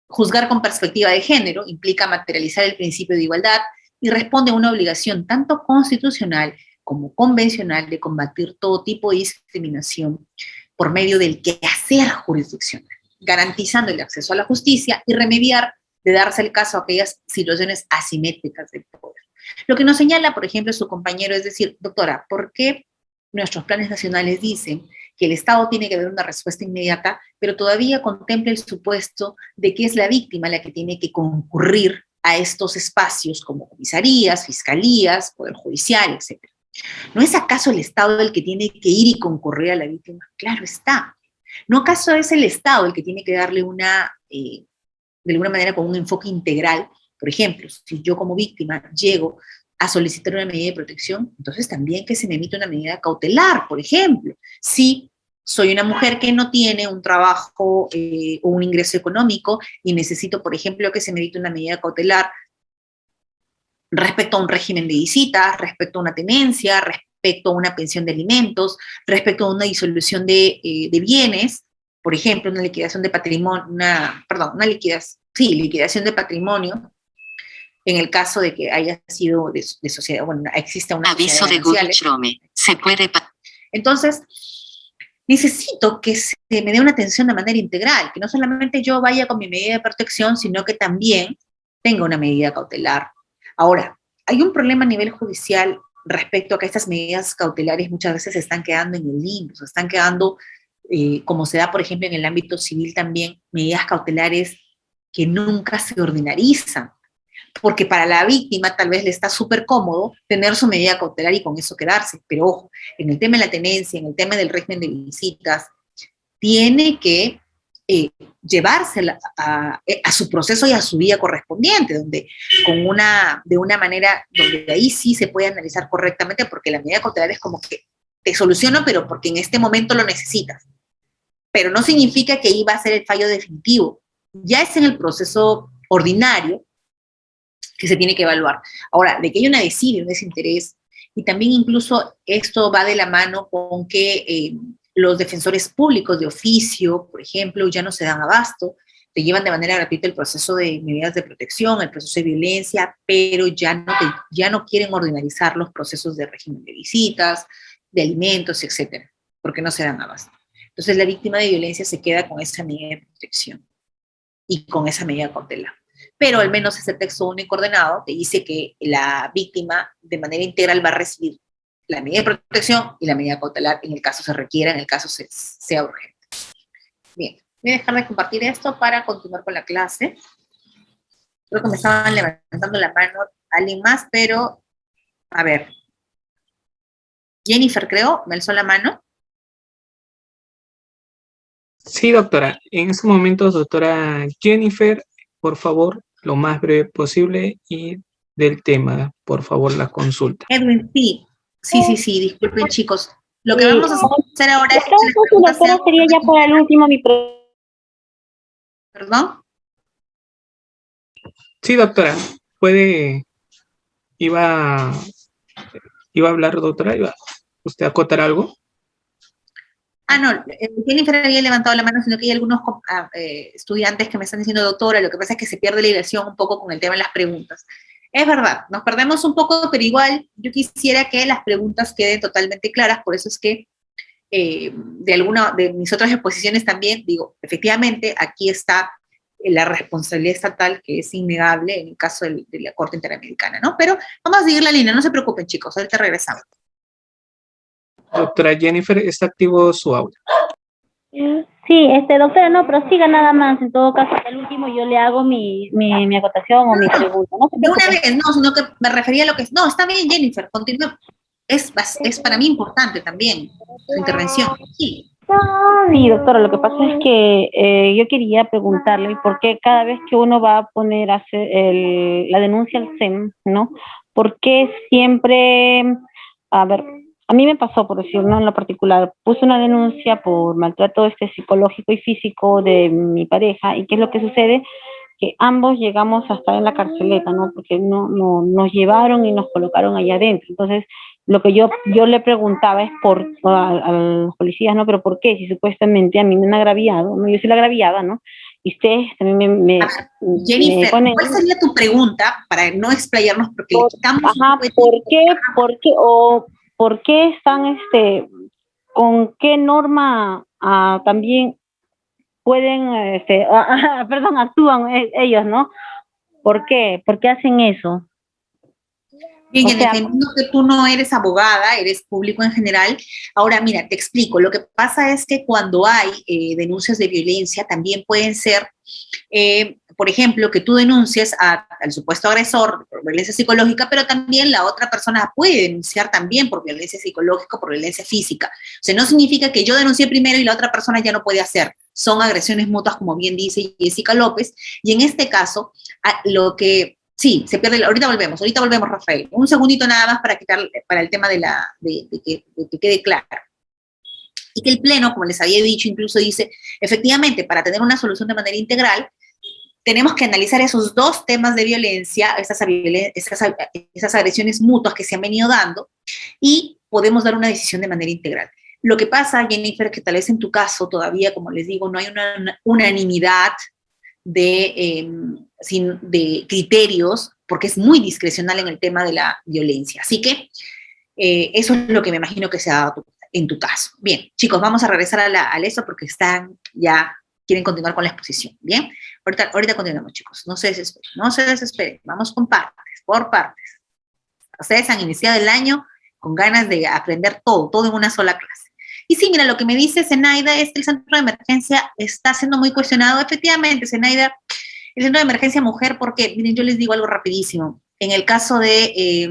juzgar con perspectiva de género implica materializar el principio de igualdad y responde a una obligación tanto constitucional como convencional de combatir todo tipo de discriminación por medio del quehacer jurisdiccional, garantizando el acceso a la justicia y remediar, de darse el caso, a aquellas situaciones asimétricas del poder. Lo que nos señala, por ejemplo, su compañero es decir, doctora, ¿por qué nuestros planes nacionales dicen que el Estado tiene que dar una respuesta inmediata, pero todavía contempla el supuesto de que es la víctima la que tiene que concurrir a estos espacios como comisarías, fiscalías, poder judicial, etc.? ¿No es acaso el Estado el que tiene que ir y concurrir a la víctima? Claro está. ¿No acaso es el Estado el que tiene que darle de alguna manera con un enfoque integral? Por ejemplo, si yo como víctima llego a solicitar una medida de protección, entonces también que se me emita una medida cautelar, por ejemplo. Si soy una mujer que no tiene un trabajo o un ingreso económico y necesito, por ejemplo, que se me emita una medida cautelar respecto a un régimen de visitas, respecto a una tenencia, respecto a una pensión de alimentos, respecto a una disolución de bienes, por ejemplo, una liquidación de patrimonio, liquidación de patrimonio, en el caso de que haya sido de sociedad, bueno, exista una aviso de Google Chrome, se puede... Entonces, necesito que se me dé una atención de manera integral, que no solamente yo vaya con mi medida de protección, sino que también tenga una medida cautelar. Ahora, hay un problema a nivel judicial respecto a que estas medidas cautelares muchas veces se están quedando en el limbo, se están quedando, como se da, por ejemplo, en el ámbito civil también, medidas cautelares que nunca se ordinarizan, porque para la víctima tal vez le está súper cómodo tener su medida cautelar y con eso quedarse, pero ojo, en el tema de la tenencia, en el tema del régimen de visitas, tiene que llevarse a su proceso y a su vía correspondiente, donde de una manera, donde ahí sí se puede analizar correctamente, porque la medida cautelar es como que te soluciono, pero porque en este momento lo necesitas. Pero no significa que ahí va a ser el fallo definitivo. Ya es en el proceso ordinario que se tiene que evaluar. Ahora, de que hay una desidia, un desinterés, y también incluso esto va de la mano con que los defensores públicos de oficio, por ejemplo, ya no se dan abasto, te llevan de manera gratuita el proceso de medidas de protección, el proceso de violencia, pero ya no quieren ordinarizar los procesos de régimen de visitas, de alimentos, etcétera, porque no se dan abasto. Entonces la víctima de violencia se queda con esa medida de protección y con esa medida cautelar. Pero al menos ese texto único ordenado te dice que la víctima de manera integral va a recibir la medida de protección y la medida cautelar en el caso se requiera, en el caso sea urgente. Bien, voy a dejar de compartir esto para continuar con la clase. Creo que me estaban levantando la mano alguien más, pero a ver. Jennifer, creo, me alzó la mano. Sí, doctora. En estos momentos, doctora Jennifer, por favor, lo más breve posible y del tema, por favor, la consulta. Edwin, sí, disculpen chicos. Lo que vamos a hacer ahora es que doctora, sería ya para el último mi ¿Perdón? Sí, doctora. puede, iba, iba a hablar, doctora, ¿iba usted a acotar algo? No, Jennifer había levantado la mano, sino que hay algunos estudiantes que me están diciendo, doctora, lo que pasa es que se pierde la diversión un poco con el tema de las preguntas. Es verdad, nos perdemos un poco, pero igual yo quisiera que las preguntas queden totalmente claras, por eso es que de alguna de mis otras exposiciones también digo, efectivamente, aquí está la responsabilidad estatal, que es innegable en el caso de la Corte Interamericana, ¿no? Pero vamos a seguir la línea, no se preocupen, chicos, ahorita regresamos. Doctora Jennifer, está activo su audio. Sí, doctora, no, prosiga nada más. En todo caso, al último yo le hago mi acotación o mi pregunta. No se De una preocupe. vez, no, sino que me refería a lo que es. No, está bien, Jennifer, continúa. Es para mí importante también su intervención. Sí. Sí, doctora, lo que pasa es que yo quería preguntarle por qué cada vez que uno va a poner a hacer la denuncia al SEM, ¿no? ¿Por qué siempre, a ver, a mí me pasó, por decirlo, ¿no? En lo particular, puse una denuncia por maltrato psicológico y físico de mi pareja, y ¿qué es lo que sucede? Que ambos llegamos a estar en la carceleta, ¿no? Porque no nos llevaron y nos colocaron allá adentro. Entonces, lo que yo le preguntaba es a los policías, ¿no? Pero ¿por qué? Si supuestamente a mí me han agraviado, ¿no? Yo soy la agraviada, ¿no? Y ustedes también Jennifer, me ponen... ¿cuál sería tu pregunta para no explayarnos? Porque le quitamos... Ajá, ¿por qué están, con qué norma también pueden, perdón, actúan ellos, ¿no? ¿Por qué? ¿Por qué hacen eso? Bien, defendiendo que tú no eres abogada, eres público en general. Ahora, mira, te explico. Lo que pasa es que cuando hay denuncias de violencia, también pueden ser, por ejemplo, que tú denuncies al supuesto agresor por violencia psicológica, pero también la otra persona puede denunciar también por violencia psicológica o por violencia física. O sea, no significa que yo denuncié primero y la otra persona ya no puede hacer. Son agresiones mutuas, como bien dice Jessica López, y en este caso, lo que... Sí, se pierde. Ahorita volvemos, Rafael. Un segundito nada más para el tema de que quede claro. Y que el Pleno, como les había dicho, incluso dice, efectivamente, para tener una solución de manera integral, tenemos que analizar esos dos temas de violencia, esas agresiones mutuas que se han venido dando, y podemos dar una decisión de manera integral. Lo que pasa, Jennifer, que tal vez en tu caso todavía, como les digo, no hay una unanimidad de criterios, porque es muy discrecional en el tema de la violencia. Así que eso es lo que me imagino que se ha dado en tu caso. Bien, chicos, vamos a regresar a eso porque quieren continuar con la exposición. Bien, ahorita continuamos, chicos. No se desesperen. Vamos por partes. Ustedes han iniciado el año con ganas de aprender todo en una sola clase. Y sí, mira, lo que me dice Zenaida es que el centro de emergencia está siendo muy cuestionado. Efectivamente, Zenaida, el centro de emergencia mujer, porque, miren, yo les digo algo rapidísimo. En el caso de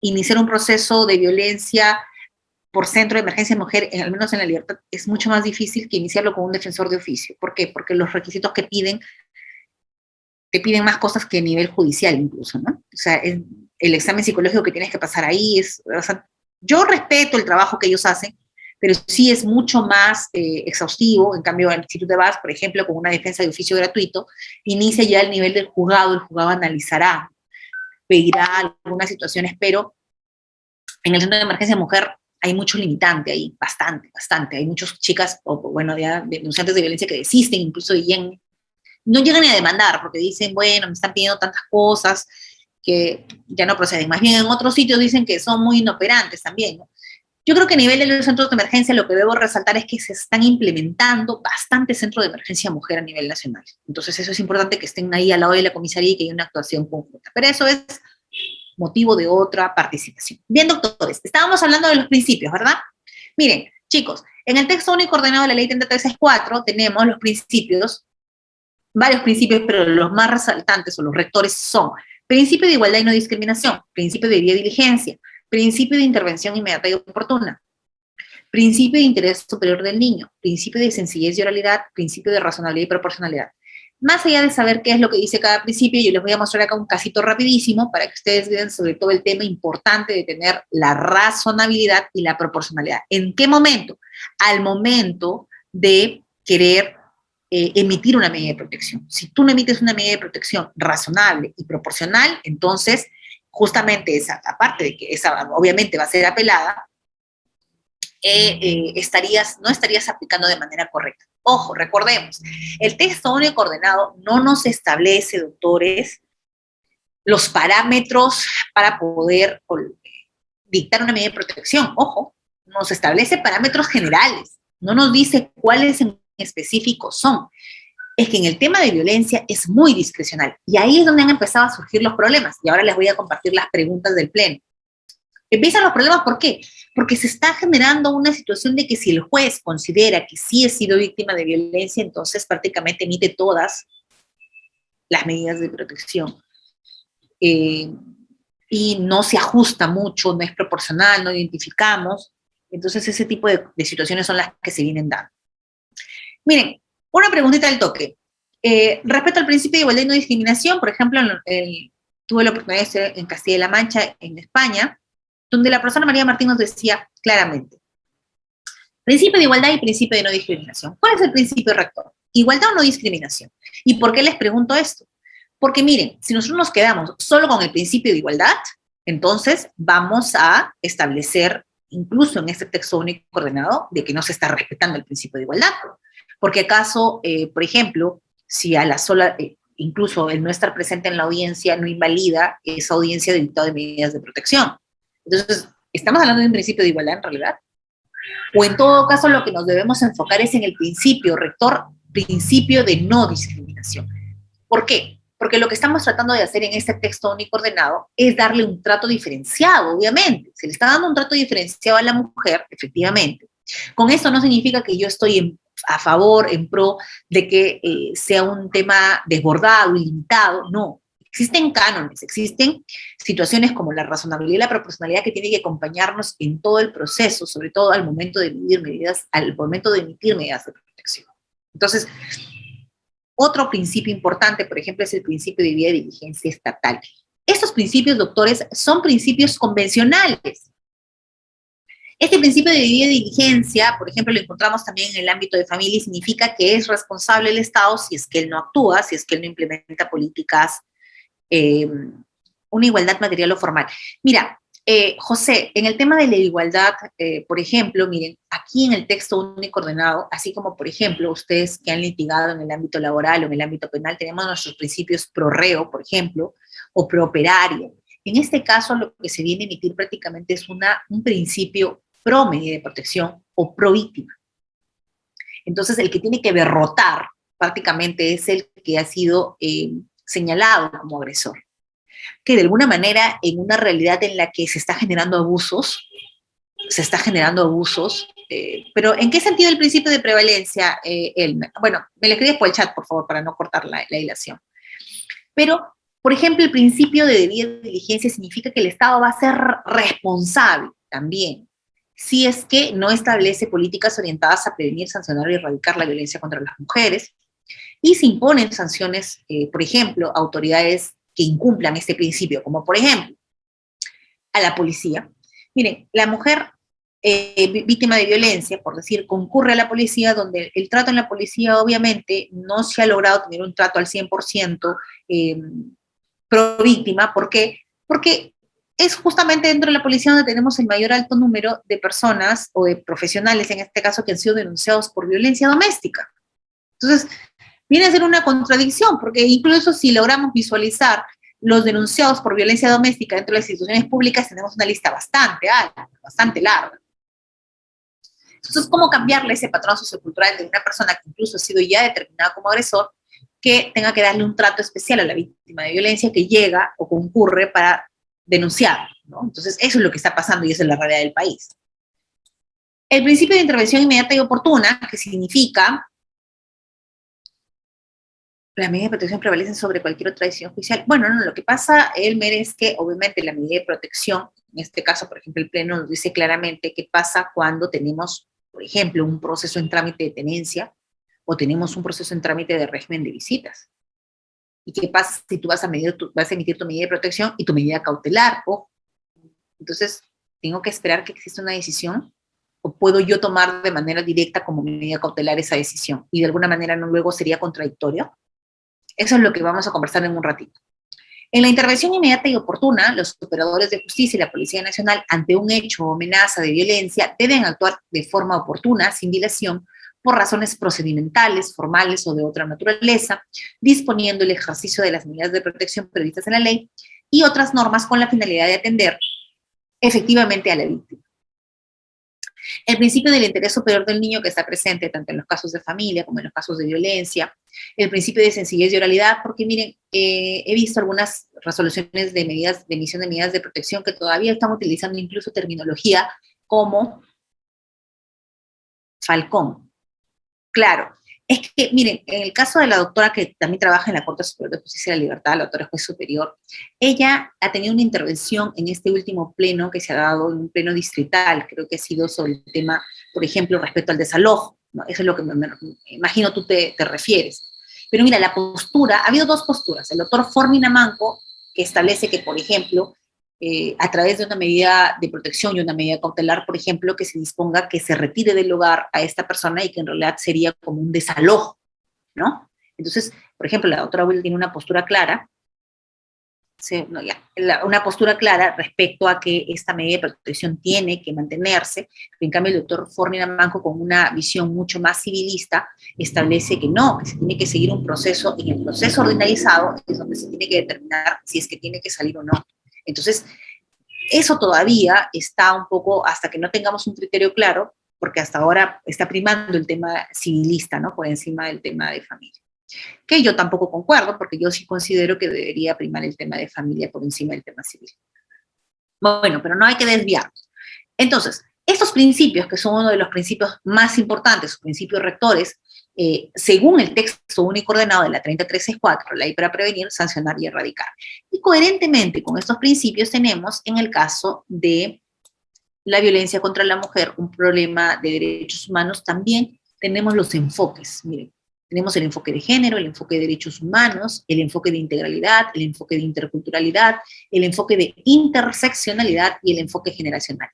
iniciar un proceso de violencia por centro de emergencia mujer, al menos en La Libertad, es mucho más difícil que iniciarlo con un defensor de oficio. ¿Por qué? Porque los requisitos que te piden más cosas que a nivel judicial incluso, ¿no? O sea, el examen psicológico que tienes que pasar ahí o sea, yo respeto el trabajo que ellos hacen, pero sí es mucho más exhaustivo. En cambio, si tú te vas, por ejemplo, con una defensa de oficio gratuito, inicia ya el nivel del juzgado, el juzgado analizará, pedirá algunas situaciones, pero en el centro de emergencia mujer hay mucho limitante ahí, bastante. Hay muchas chicas, ya denunciantes de violencia que desisten incluso no llegan ni a demandar, porque dicen, bueno, me están pidiendo tantas cosas que ya no proceden. Más bien en otros sitios dicen que son muy inoperantes también, ¿no? Yo creo que a nivel de los centros de emergencia lo que debo resaltar es que se están implementando bastantes centros de emergencia mujer a nivel nacional. Entonces eso es importante, que estén ahí al lado de la comisaría y que haya una actuación conjunta. Pero eso es motivo de otra participación. Bien, doctores, estábamos hablando de los principios, ¿verdad? Miren, chicos, en el texto único ordenado de la ley 3364 tenemos los principios, varios principios, pero los más resaltantes o los rectores son principio de igualdad y no discriminación, principio de debida diligencia, principio de intervención inmediata y oportuna, principio de interés superior del niño, principio de sencillez y oralidad, principio de razonabilidad y proporcionalidad. Más allá de saber qué es lo que dice cada principio, yo les voy a mostrar acá un casito rapidísimo para que ustedes vean sobre todo el tema importante de tener la razonabilidad y la proporcionalidad. ¿En qué momento? Al momento de querer emitir una medida de protección. Si tú no emites una medida de protección razonable y proporcional, entonces justamente esa, aparte de que esa obviamente va a ser apelada, no estarías aplicando de manera correcta. Ojo, recordemos, el texto único ordenado no nos establece, doctores, los parámetros para poder dictar una medida de protección. Ojo, nos establece parámetros generales, no nos dice cuáles en específico son. Es que en el tema de violencia es muy discrecional y ahí es donde han empezado a surgir los problemas y ahora les voy a compartir las preguntas del pleno. Empiezan los problemas, ¿por qué? Porque se está generando una situación de que si el juez considera que sí he sido víctima de violencia, entonces prácticamente emite todas las medidas de protección. Y no se ajusta mucho, no es proporcional, no identificamos. Entonces ese tipo de situaciones son las que se vienen dando. Miren, una preguntita al toque. Respecto al principio de igualdad y no discriminación, por ejemplo, tuve la oportunidad de estar en Castilla-La Mancha, en España, donde la profesora María Martín nos decía claramente, principio de igualdad y principio de no discriminación. ¿Cuál es el principio rector? ¿Igualdad o no discriminación? ¿Y por qué les pregunto esto? Porque miren, si nosotros nos quedamos solo con el principio de igualdad, entonces vamos a establecer, incluso en este texto único ordenado, de que no se está respetando el principio de igualdad. Porque acaso, por ejemplo, si a la sola, incluso el no estar presente en la audiencia no invalida esa audiencia de dictado de medidas de protección. Entonces, ¿estamos hablando de un principio de igualdad en realidad? O en todo caso lo que nos debemos enfocar es en el principio rector, principio de no discriminación. ¿Por qué? Porque lo que estamos tratando de hacer en este texto único ordenado es darle un trato diferenciado, obviamente. Se le está dando un trato diferenciado a la mujer, efectivamente. Con esto no significa que yo estoy a favor, en pro de que sea un tema desbordado, ilimitado, no. Existen cánones, existen situaciones como la razonabilidad y la proporcionalidad que tienen que acompañarnos en todo el proceso, sobre todo al momento de emitir medidas de protección. Entonces, otro principio importante, por ejemplo, es el principio de debida diligencia estatal. Estos principios, doctores, son principios convencionales. Este principio de debida diligencia, por ejemplo, lo encontramos también en el ámbito de familia y significa que es responsable el Estado si es que él no actúa, si es que él no implementa políticas, una igualdad material o formal. Mira, José, en el tema de la igualdad, por ejemplo, miren, aquí en el texto único ordenado, así como, por ejemplo, ustedes que han litigado en el ámbito laboral o en el ámbito penal, tenemos nuestros principios pro reo, por ejemplo, o pro operario. En este caso, lo que se viene a emitir prácticamente es un principio pro medida de protección o pro víctima. Entonces, el que tiene que derrotar prácticamente es el que ha sido señalado como agresor. Que de alguna manera, en una realidad en la que se está generando abusos, pero ¿en qué sentido el principio de prevalencia, Elmer? Bueno, me lo escribes por el chat, por favor, para no cortar la hilación. Pero, por ejemplo, el principio de debida diligencia significa que el Estado va a ser responsable también, si es que no establece políticas orientadas a prevenir, sancionar y erradicar la violencia contra las mujeres, y se imponen sanciones, por ejemplo, a autoridades que incumplan este principio, como por ejemplo, a la policía. Miren, la mujer víctima de violencia, por decir, concurre a la policía, donde el trato en la policía obviamente no se ha logrado tener un trato al 100% pro víctima. ¿Por qué? Porque es justamente dentro de la policía donde tenemos el mayor alto número de personas o de profesionales, en este caso, que han sido denunciados por violencia doméstica. Entonces, viene a ser una contradicción, porque incluso si logramos visualizar los denunciados por violencia doméstica dentro de las instituciones públicas, tenemos una lista bastante alta, bastante larga. Entonces, ¿cómo cambiarle ese patrón sociocultural de una persona que incluso ha sido ya determinada como agresor, que tenga que darle un trato especial a la víctima de violencia que llega o concurre para denunciar, ¿no? Entonces, eso es lo que está pasando y esa es la realidad del país. El principio de intervención inmediata y oportuna, que significa las medidas de protección prevalecen sobre cualquier otra decisión judicial. Bueno, no, lo que pasa, Elmer, es que obviamente la medida de protección, en este caso, por ejemplo, el Pleno nos dice claramente qué pasa cuando tenemos, por ejemplo, un proceso en trámite de tenencia o tenemos un proceso en trámite de régimen de visitas. ¿Y qué pasa si tú vas a emitir tu medida de protección y tu medida cautelar? Entonces, tengo que esperar que exista una decisión o puedo yo tomar de manera directa como medida cautelar esa decisión y de alguna manera no luego sería contradictorio? Eso es lo que vamos a conversar en un ratito. En la intervención inmediata y oportuna, los operadores de justicia y la Policía Nacional, ante un hecho o amenaza de violencia, deben actuar de forma oportuna, sin dilación, por razones procedimentales, formales o de otra naturaleza, disponiendo el ejercicio de las medidas de protección previstas en la ley y otras normas con la finalidad de atender efectivamente a la víctima. El principio del interés superior del niño que está presente tanto en los casos de familia como en los casos de violencia, el principio de sencillez y oralidad, porque miren, he visto algunas resoluciones de medidas, de emisión de medidas de protección que todavía están utilizando incluso terminología como Falcón. Claro, es que, miren, en el caso de la doctora que también trabaja en la Corte Superior de Justicia de la Libertad, la doctora juez superior, ella ha tenido una intervención en este último pleno que se ha dado, en un pleno distrital, creo que ha sido sobre el tema, por ejemplo, respecto al desalojo, ¿no? Eso es lo que me imagino tú te refieres. Pero mira, la postura, ha habido dos posturas. El doctor Formina Manco, que establece que, por ejemplo, a través de una medida de protección y una medida cautelar, por ejemplo, que se disponga que se retire del lugar a esta persona y que en realidad sería como un desalojo, ¿no? Entonces, por ejemplo, la doctora Will tiene una postura clara, una postura clara respecto a que esta medida de protección tiene que mantenerse. En cambio, el doctor Formina Manco, con una visión mucho más civilista, establece que no, que se tiene que seguir un proceso, y en el proceso ordinalizado es donde se tiene que determinar si es que tiene que salir o no. Entonces, eso todavía está un poco, hasta que no tengamos un criterio claro, porque hasta ahora está primando el tema civilista, ¿no? Por encima del tema de familia. Que yo tampoco concuerdo, porque yo sí considero que debería primar el tema de familia por encima del tema civil. Bueno, pero no hay que desviarnos. Entonces, estos principios, que son uno de los principios más importantes, los principios rectores, según el texto único ordenado de la 30.364, Ley para Prevenir, Sancionar y Erradicar. Y coherentemente con estos principios tenemos, en el caso de la violencia contra la mujer, un problema de derechos humanos, también tenemos los enfoques. Miren, tenemos el enfoque de género, el enfoque de derechos humanos, el enfoque de integralidad, el enfoque de interculturalidad, el enfoque de interseccionalidad y el enfoque generacional.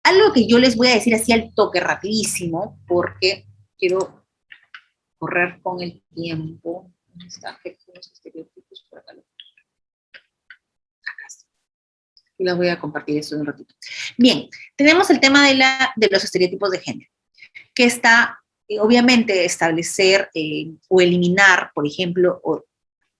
Algo que yo les voy a decir así al toque rapidísimo, porque quiero correr con el tiempo. ¿Dónde están los estereotipos? Por acá. Acá está. Y les voy a compartir esto en un ratito. Bien, tenemos el tema de los estereotipos de género, que está, obviamente, establecer o eliminar, por ejemplo,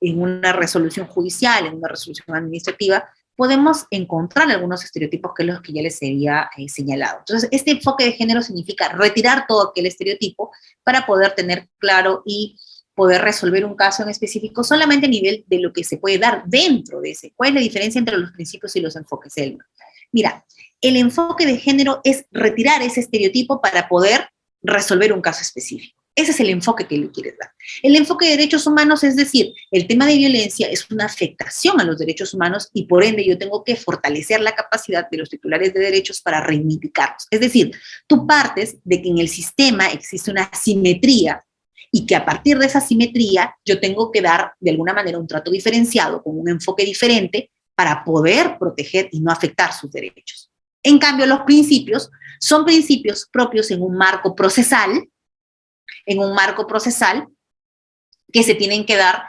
en una resolución judicial, en una resolución administrativa, podemos encontrar algunos estereotipos que es los que ya les había señalado. Entonces, este enfoque de género significa retirar todo aquel estereotipo para poder tener claro y poder resolver un caso en específico solamente a nivel de lo que se puede dar dentro de ese. ¿Cuál es la diferencia entre los principios y los enfoques, Elma? Mira, el enfoque de género es retirar ese estereotipo para poder resolver un caso específico. Ese es el enfoque que le quieres dar. El enfoque de derechos humanos, es decir, el tema de violencia es una afectación a los derechos humanos y por ende yo tengo que fortalecer la capacidad de los titulares de derechos para reivindicarlos. Es decir, tú partes de que en el sistema existe una asimetría y que a partir de esa asimetría yo tengo que dar de alguna manera un trato diferenciado con un enfoque diferente para poder proteger y no afectar sus derechos. En cambio, los principios son principios propios en un marco procesal que se tienen que dar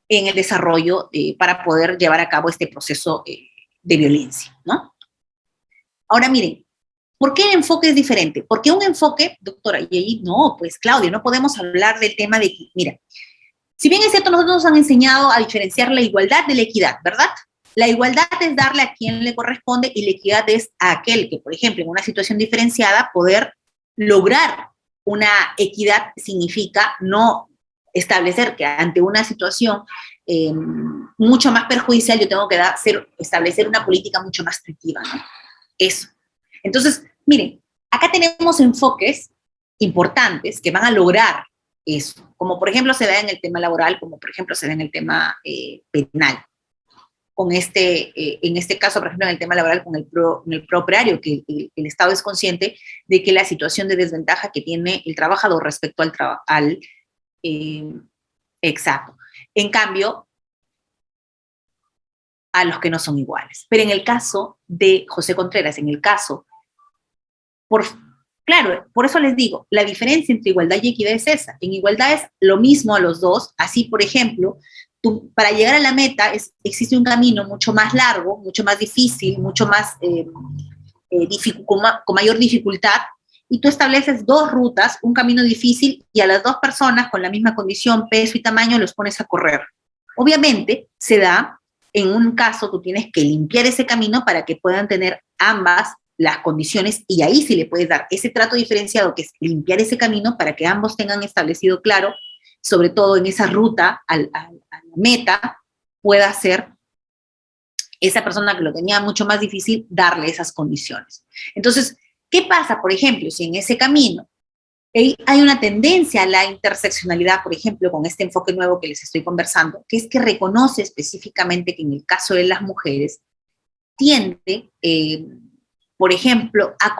en el desarrollo para poder llevar a cabo este proceso de violencia, ¿no? Ahora miren, ¿por qué el enfoque es diferente? Porque un enfoque, doctora, y ahí no, pues Claudia, no podemos hablar del tema de que, mira, si bien es cierto, nosotros nos han enseñado a diferenciar la igualdad de la equidad, ¿verdad? La igualdad es darle a quien le corresponde y la equidad es a aquel que, por ejemplo, en una situación diferenciada, poder lograr una equidad significa no establecer que ante una situación mucho más perjudicial yo tengo que establecer una política mucho más restrictiva, ¿no? Eso. Entonces, miren, acá tenemos enfoques importantes que van a lograr eso, como por ejemplo se da en el tema laboral, como por ejemplo se da en el tema penal. En este caso, por ejemplo, en el tema laboral con el prooperario, que el Estado es consciente de que la situación de desventaja que tiene el trabajador respecto al exacto. En cambio, a los que no son iguales. Pero en el caso de José Contreras, en el caso, Claro, por eso les digo, la diferencia entre igualdad y equidad es esa. En igualdad es lo mismo a los dos. Así, por ejemplo, para llegar a la meta existe un camino mucho más largo, mucho más difícil, mucho más con mayor dificultad, y tú estableces dos rutas, un camino difícil, y a las dos personas con la misma condición, peso y tamaño los pones a correr. Obviamente, se da, en un caso, tú tienes que limpiar ese camino para que puedan tener ambas las condiciones, y ahí sí le puedes dar ese trato diferenciado, que es limpiar ese camino para que ambos tengan establecido claro, sobre todo en esa ruta a la meta, pueda ser esa persona que lo tenía mucho más difícil, darle esas condiciones. Entonces, ¿qué pasa, por ejemplo, si en ese camino hay una tendencia a la interseccionalidad, por ejemplo, con este enfoque nuevo que les estoy conversando, que es que reconoce específicamente que en el caso de las mujeres tiende, por ejemplo, a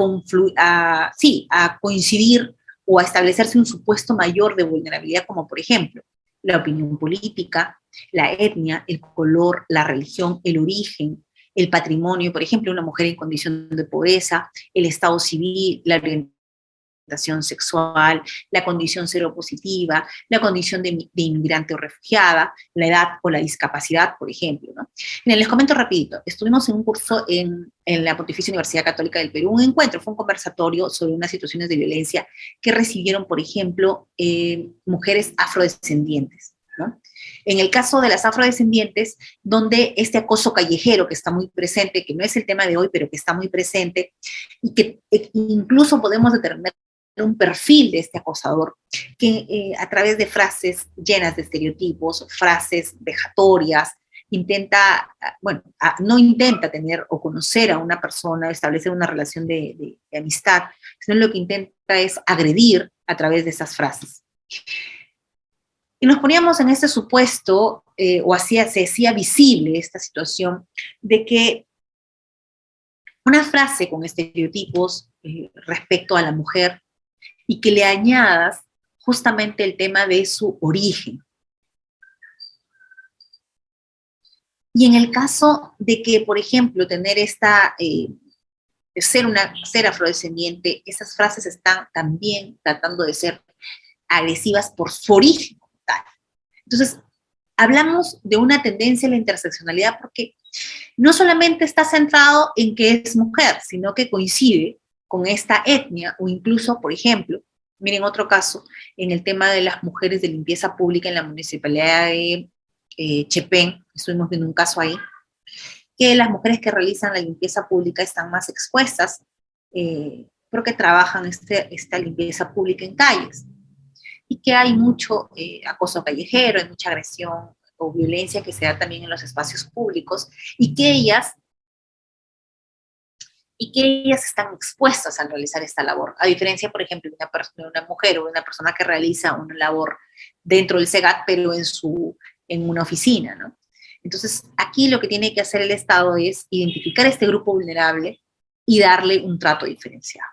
coincidir o a establecerse un supuesto mayor de vulnerabilidad, como por ejemplo la opinión política, la etnia, el color, la religión, el origen, el patrimonio, por ejemplo, una mujer en condición de pobreza, el estado civil, la orientación sexual, la condición seropositiva, la condición de inmigrante o refugiada, la edad o la discapacidad, por ejemplo, ¿no? Miren, les comento rapidito. Estuvimos en un curso en la Pontificia Universidad Católica del Perú, un encuentro, fue un conversatorio sobre unas situaciones de violencia que recibieron, por ejemplo, mujeres afrodescendientes, ¿no? En el caso de las afrodescendientes, donde este acoso callejero que está muy presente, que no es el tema de hoy, pero que está muy presente, y que incluso podemos determinar un perfil de este acosador, que a través de frases llenas de estereotipos, frases vejatorias, no intenta tener o conocer a una persona, establecer una relación de amistad, sino lo que intenta es agredir a través de esas frases. Y nos poníamos en este supuesto, se hacía visible esta situación, de que una frase con estereotipos respecto a la mujer, y que le añadas justamente el tema de su origen. Y en el caso de que, por ejemplo, tener ser afrodescendiente, esas frases están también tratando de ser agresivas por su origen como tal. Entonces, hablamos de una tendencia a la interseccionalidad porque no solamente está centrado en que es mujer, sino que coincide con esta etnia, o incluso, por ejemplo, miren otro caso, en el tema de las mujeres de limpieza pública en la municipalidad de Chepén, estuvimos viendo un caso ahí, que las mujeres que realizan la limpieza pública están más expuestas porque trabajan esta limpieza pública en calles, y que hay mucho acoso callejero, hay mucha agresión o violencia que se da también en los espacios públicos, y que ellas están expuestas al realizar esta labor, a diferencia, por ejemplo, de una mujer o de una persona que realiza una labor dentro del SEGAT, pero en una oficina, ¿no? Entonces, aquí lo que tiene que hacer el Estado es identificar este grupo vulnerable y darle un trato diferenciado.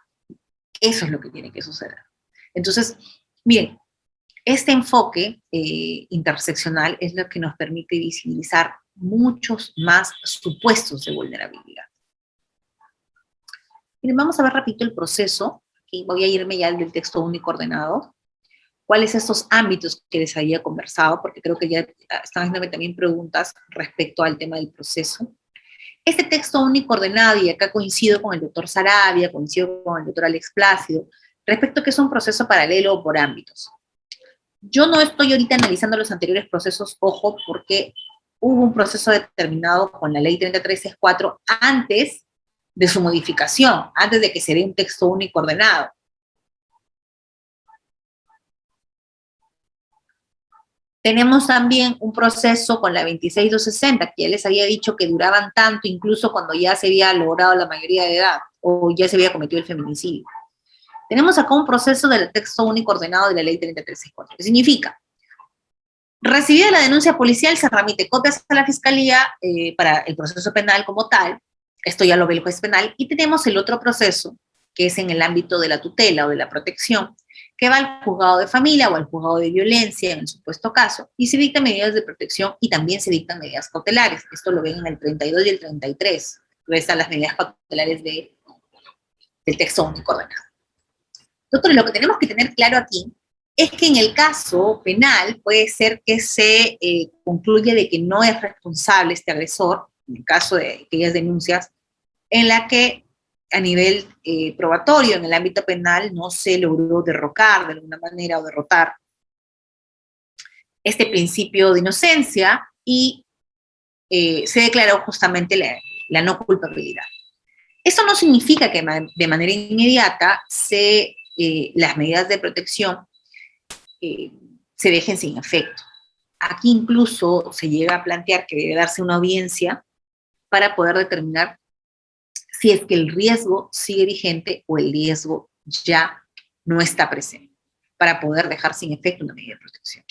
Eso es lo que tiene que suceder. Entonces, miren, este enfoque interseccional es lo que nos permite visibilizar muchos más supuestos de vulnerabilidad. Miren, vamos a ver rapidito el proceso. Aquí voy a irme ya del texto único ordenado. ¿Cuáles son estos ámbitos que les había conversado? Porque creo que ya están haciéndome también preguntas respecto al tema del proceso. Este texto único ordenado, y acá coincido con el doctor Sarabia, coincido con el doctor Alex Plácido, respecto a que es un proceso paralelo o por ámbitos. Yo no estoy ahorita analizando los anteriores procesos, ojo, porque hubo un proceso determinado con la ley 30.364 antes de su modificación, antes de que se dé un texto único ordenado. Tenemos también un proceso con la 26.260, que ya les había dicho que duraban tanto, incluso cuando ya se había logrado la mayoría de edad, o ya se había cometido el feminicidio. Tenemos acá un proceso del texto único ordenado de la ley 30.364, que significa, recibida la denuncia policial, se remite copias a la fiscalía para el proceso penal como tal. Esto ya lo ve el juez penal, y tenemos el otro proceso, que es en el ámbito de la tutela o de la protección, que va al juzgado de familia o al juzgado de violencia en el supuesto caso, y se dictan medidas de protección y también se dictan medidas cautelares. Esto lo ven en el 32 y el 33, están las medidas cautelares del texto único ordenado. Doctor, lo que tenemos que tener claro aquí es que en el caso penal puede ser que se concluya de que no es responsable este agresor, en el caso de aquellas denuncias en la que a nivel probatorio, en el ámbito penal, no se logró derrocar de alguna manera o derrotar este principio de inocencia y se declaró justamente la no culpabilidad. Eso no significa que de manera inmediata las medidas de protección se dejen sin efecto. Aquí incluso se llega a plantear que debe darse una audiencia para poder determinar si es que el riesgo sigue vigente o el riesgo ya no está presente, para poder dejar sin efecto una medida de protección.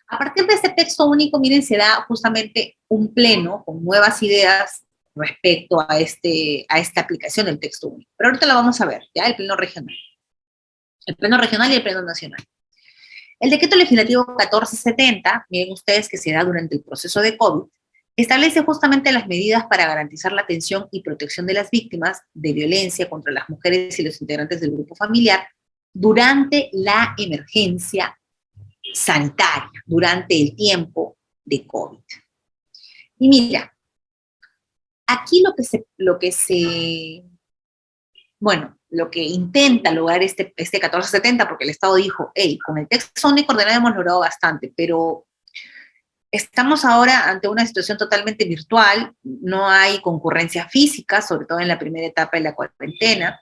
A partir de este texto único, miren, se da justamente un pleno con nuevas ideas respecto a esta aplicación del texto único. Pero ahorita lo vamos a ver, ¿ya? El pleno regional. El pleno regional y el pleno nacional. El decreto legislativo 1470, miren ustedes que se da durante el proceso de COVID, establece justamente las medidas para garantizar la atención y protección de las víctimas de violencia contra las mujeres y los integrantes del grupo familiar durante la emergencia sanitaria, durante el tiempo de COVID. Y mira, aquí lo que intenta lograr este 1470, porque el Estado dijo, hey, con el texto único ordenado hemos logrado bastante, pero estamos ahora ante una situación totalmente virtual, no hay concurrencia física, sobre todo en la primera etapa de la cuarentena,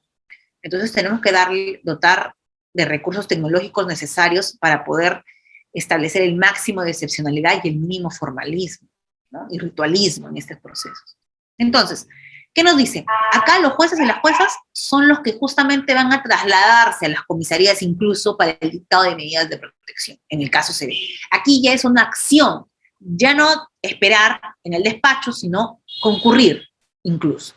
entonces tenemos que dotar de recursos tecnológicos necesarios para poder establecer el máximo de excepcionalidad y el mínimo formalismo, ¿no? Y ritualismo en estos procesos. Entonces, ¿qué nos dicen? Acá los jueces y las juezas son los que justamente van a trasladarse a las comisarías incluso para el dictado de medidas de protección, en el caso se ve. Aquí ya es una acción, ya no esperar en el despacho, sino concurrir incluso.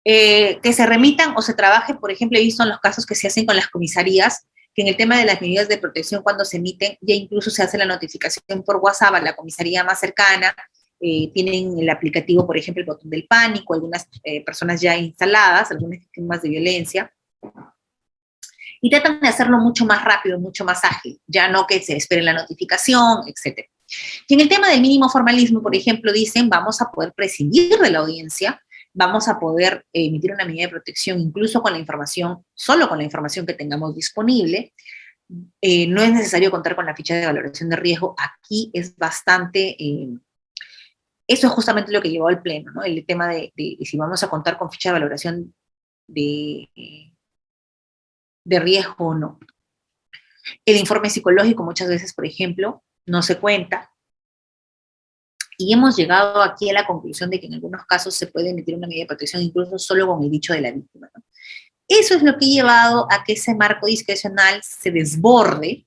Que se remitan o se trabaje, por ejemplo, he visto en los casos que se hacen con las comisarías, que en el tema de las medidas de protección cuando se emiten, ya incluso se hace la notificación por WhatsApp a la comisaría más cercana, tienen el aplicativo, por ejemplo, el botón del pánico, algunas personas ya instaladas, algunas víctimas de violencia, y tratan de hacerlo mucho más rápido, mucho más ágil, ya no que se espere la notificación, etc. Y en el tema del mínimo formalismo, por ejemplo, dicen, vamos a poder prescindir de la audiencia, vamos a poder emitir una medida de protección incluso con la información, solo con la información que tengamos disponible. No es necesario contar con la ficha de valoración de riesgo. Aquí es bastante... eso es justamente lo que llevó al pleno, ¿no? El tema de si vamos a contar con ficha de valoración de riesgo o no. El informe psicológico muchas veces, por ejemplo, no se cuenta. Y hemos llegado aquí a la conclusión de que en algunos casos se puede emitir una medida de protección incluso solo con el dicho de la víctima, ¿no? Eso es lo que ha llevado a que ese marco discrecional se desborde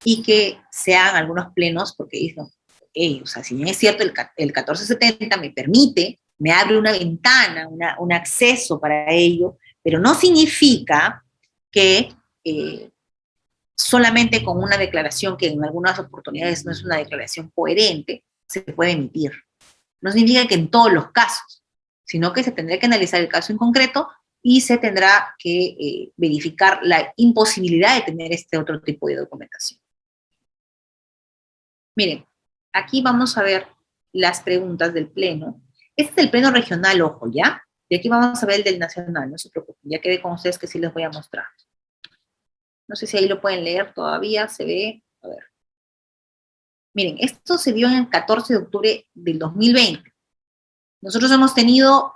y que se hagan algunos plenos, porque dicen, o sea, si bien es cierto, el 1470 me permite, me abre una ventana, un acceso para ello, pero no significa que solamente con una declaración que en algunas oportunidades no es una declaración coherente, se puede emitir. No significa que en todos los casos, sino que se tendrá que analizar el caso en concreto y se tendrá que verificar la imposibilidad de tener este otro tipo de documentación. Miren, aquí vamos a ver las preguntas del pleno. Este es el pleno regional, ojo, ¿ya? Y aquí vamos a ver el del nacional, no se preocupen, ya quedé con ustedes que sí les voy a mostrar. No sé si ahí lo pueden leer todavía, se ve, a ver. Miren, esto se dio en el 14 de octubre del 2020. Nosotros hemos tenido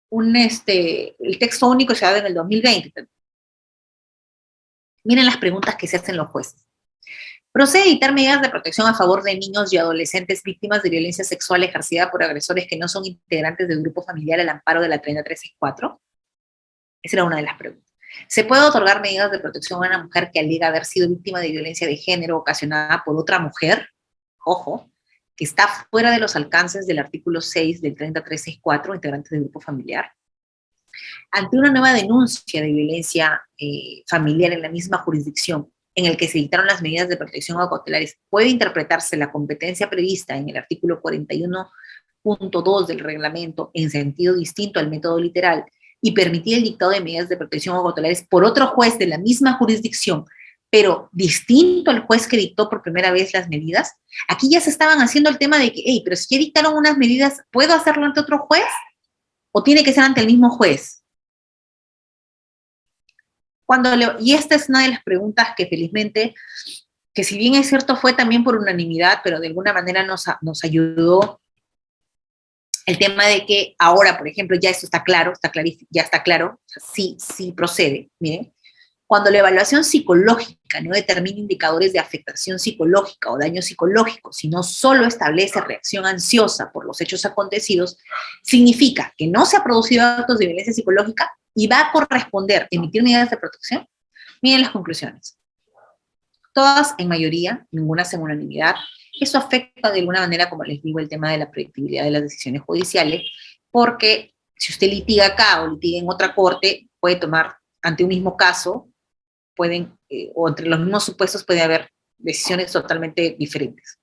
el texto único se ha dado en el 2020. Miren las preguntas que se hacen los jueces. Procede a dictar medidas de protección a favor de niños y adolescentes víctimas de violencia sexual ejercida por agresores que no son integrantes del grupo familiar al amparo de la 3364. Esa era una de las preguntas. ¿Se puede otorgar medidas de protección a una mujer que alega haber sido víctima de violencia de género ocasionada por otra mujer? Ojo, que está fuera de los alcances del artículo 6 del 3364, integrantes del grupo familiar. Ante una nueva denuncia de violencia familiar en la misma jurisdicción en el que se dictaron las medidas de protección o cautelares, puede interpretarse la competencia prevista en el artículo 41.2 del reglamento en sentido distinto al método literal y permitir el dictado de medidas de protección o cautelares por otro juez de la misma jurisdicción, pero distinto al juez que dictó por primera vez las medidas, aquí ya se estaban haciendo el tema de que, hey, pero si ya dictaron unas medidas, ¿puedo hacerlo ante otro juez? ¿O tiene que ser ante el mismo juez? Y esta es una de las preguntas que felizmente, que si bien es cierto fue también por unanimidad, pero de alguna manera nos ayudó el tema de que ahora, por ejemplo, ya esto está claro, ya está claro, o sea, sí procede, miren. Cuando la evaluación psicológica no determina indicadores de afectación psicológica o daño psicológico, sino solo establece reacción ansiosa por los hechos acontecidos, significa que no se ha producido actos de violencia psicológica y va a corresponder emitir medidas de protección. Miren las conclusiones. Todas en mayoría, ninguna en unanimidad. Eso afecta de alguna manera, como les digo, el tema de la predictibilidad de las decisiones judiciales, porque si usted litiga acá o litiga en otra corte, puede tomar ante un mismo caso, o entre los mismos supuestos puede haber decisiones totalmente diferentes.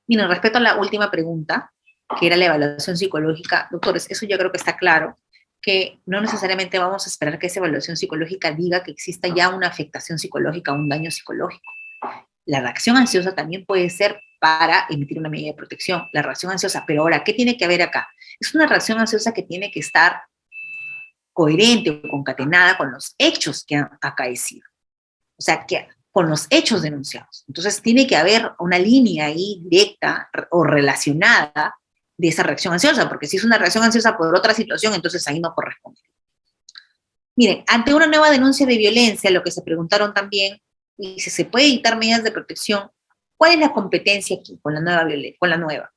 Miren, respecto a la última pregunta, que era la evaluación psicológica, doctores, eso yo creo que está claro, que no necesariamente vamos a esperar que esa evaluación psicológica diga que exista ya una afectación psicológica, un daño psicológico. La reacción ansiosa también puede ser para emitir una medida de protección, la reacción ansiosa, pero ahora, ¿qué tiene que haber acá? Es una reacción ansiosa que tiene que estar coherente o concatenada con los hechos que han acaecido. O sea, que con los hechos denunciados. Entonces, tiene que haber una línea ahí directa o relacionada de esa reacción ansiosa, porque si es una reacción ansiosa por otra situación, entonces ahí no corresponde. Miren, ante una nueva denuncia de violencia, lo que se preguntaron también, dice, ¿se puede dictar medidas de protección? ¿Cuál es la competencia aquí con la nueva?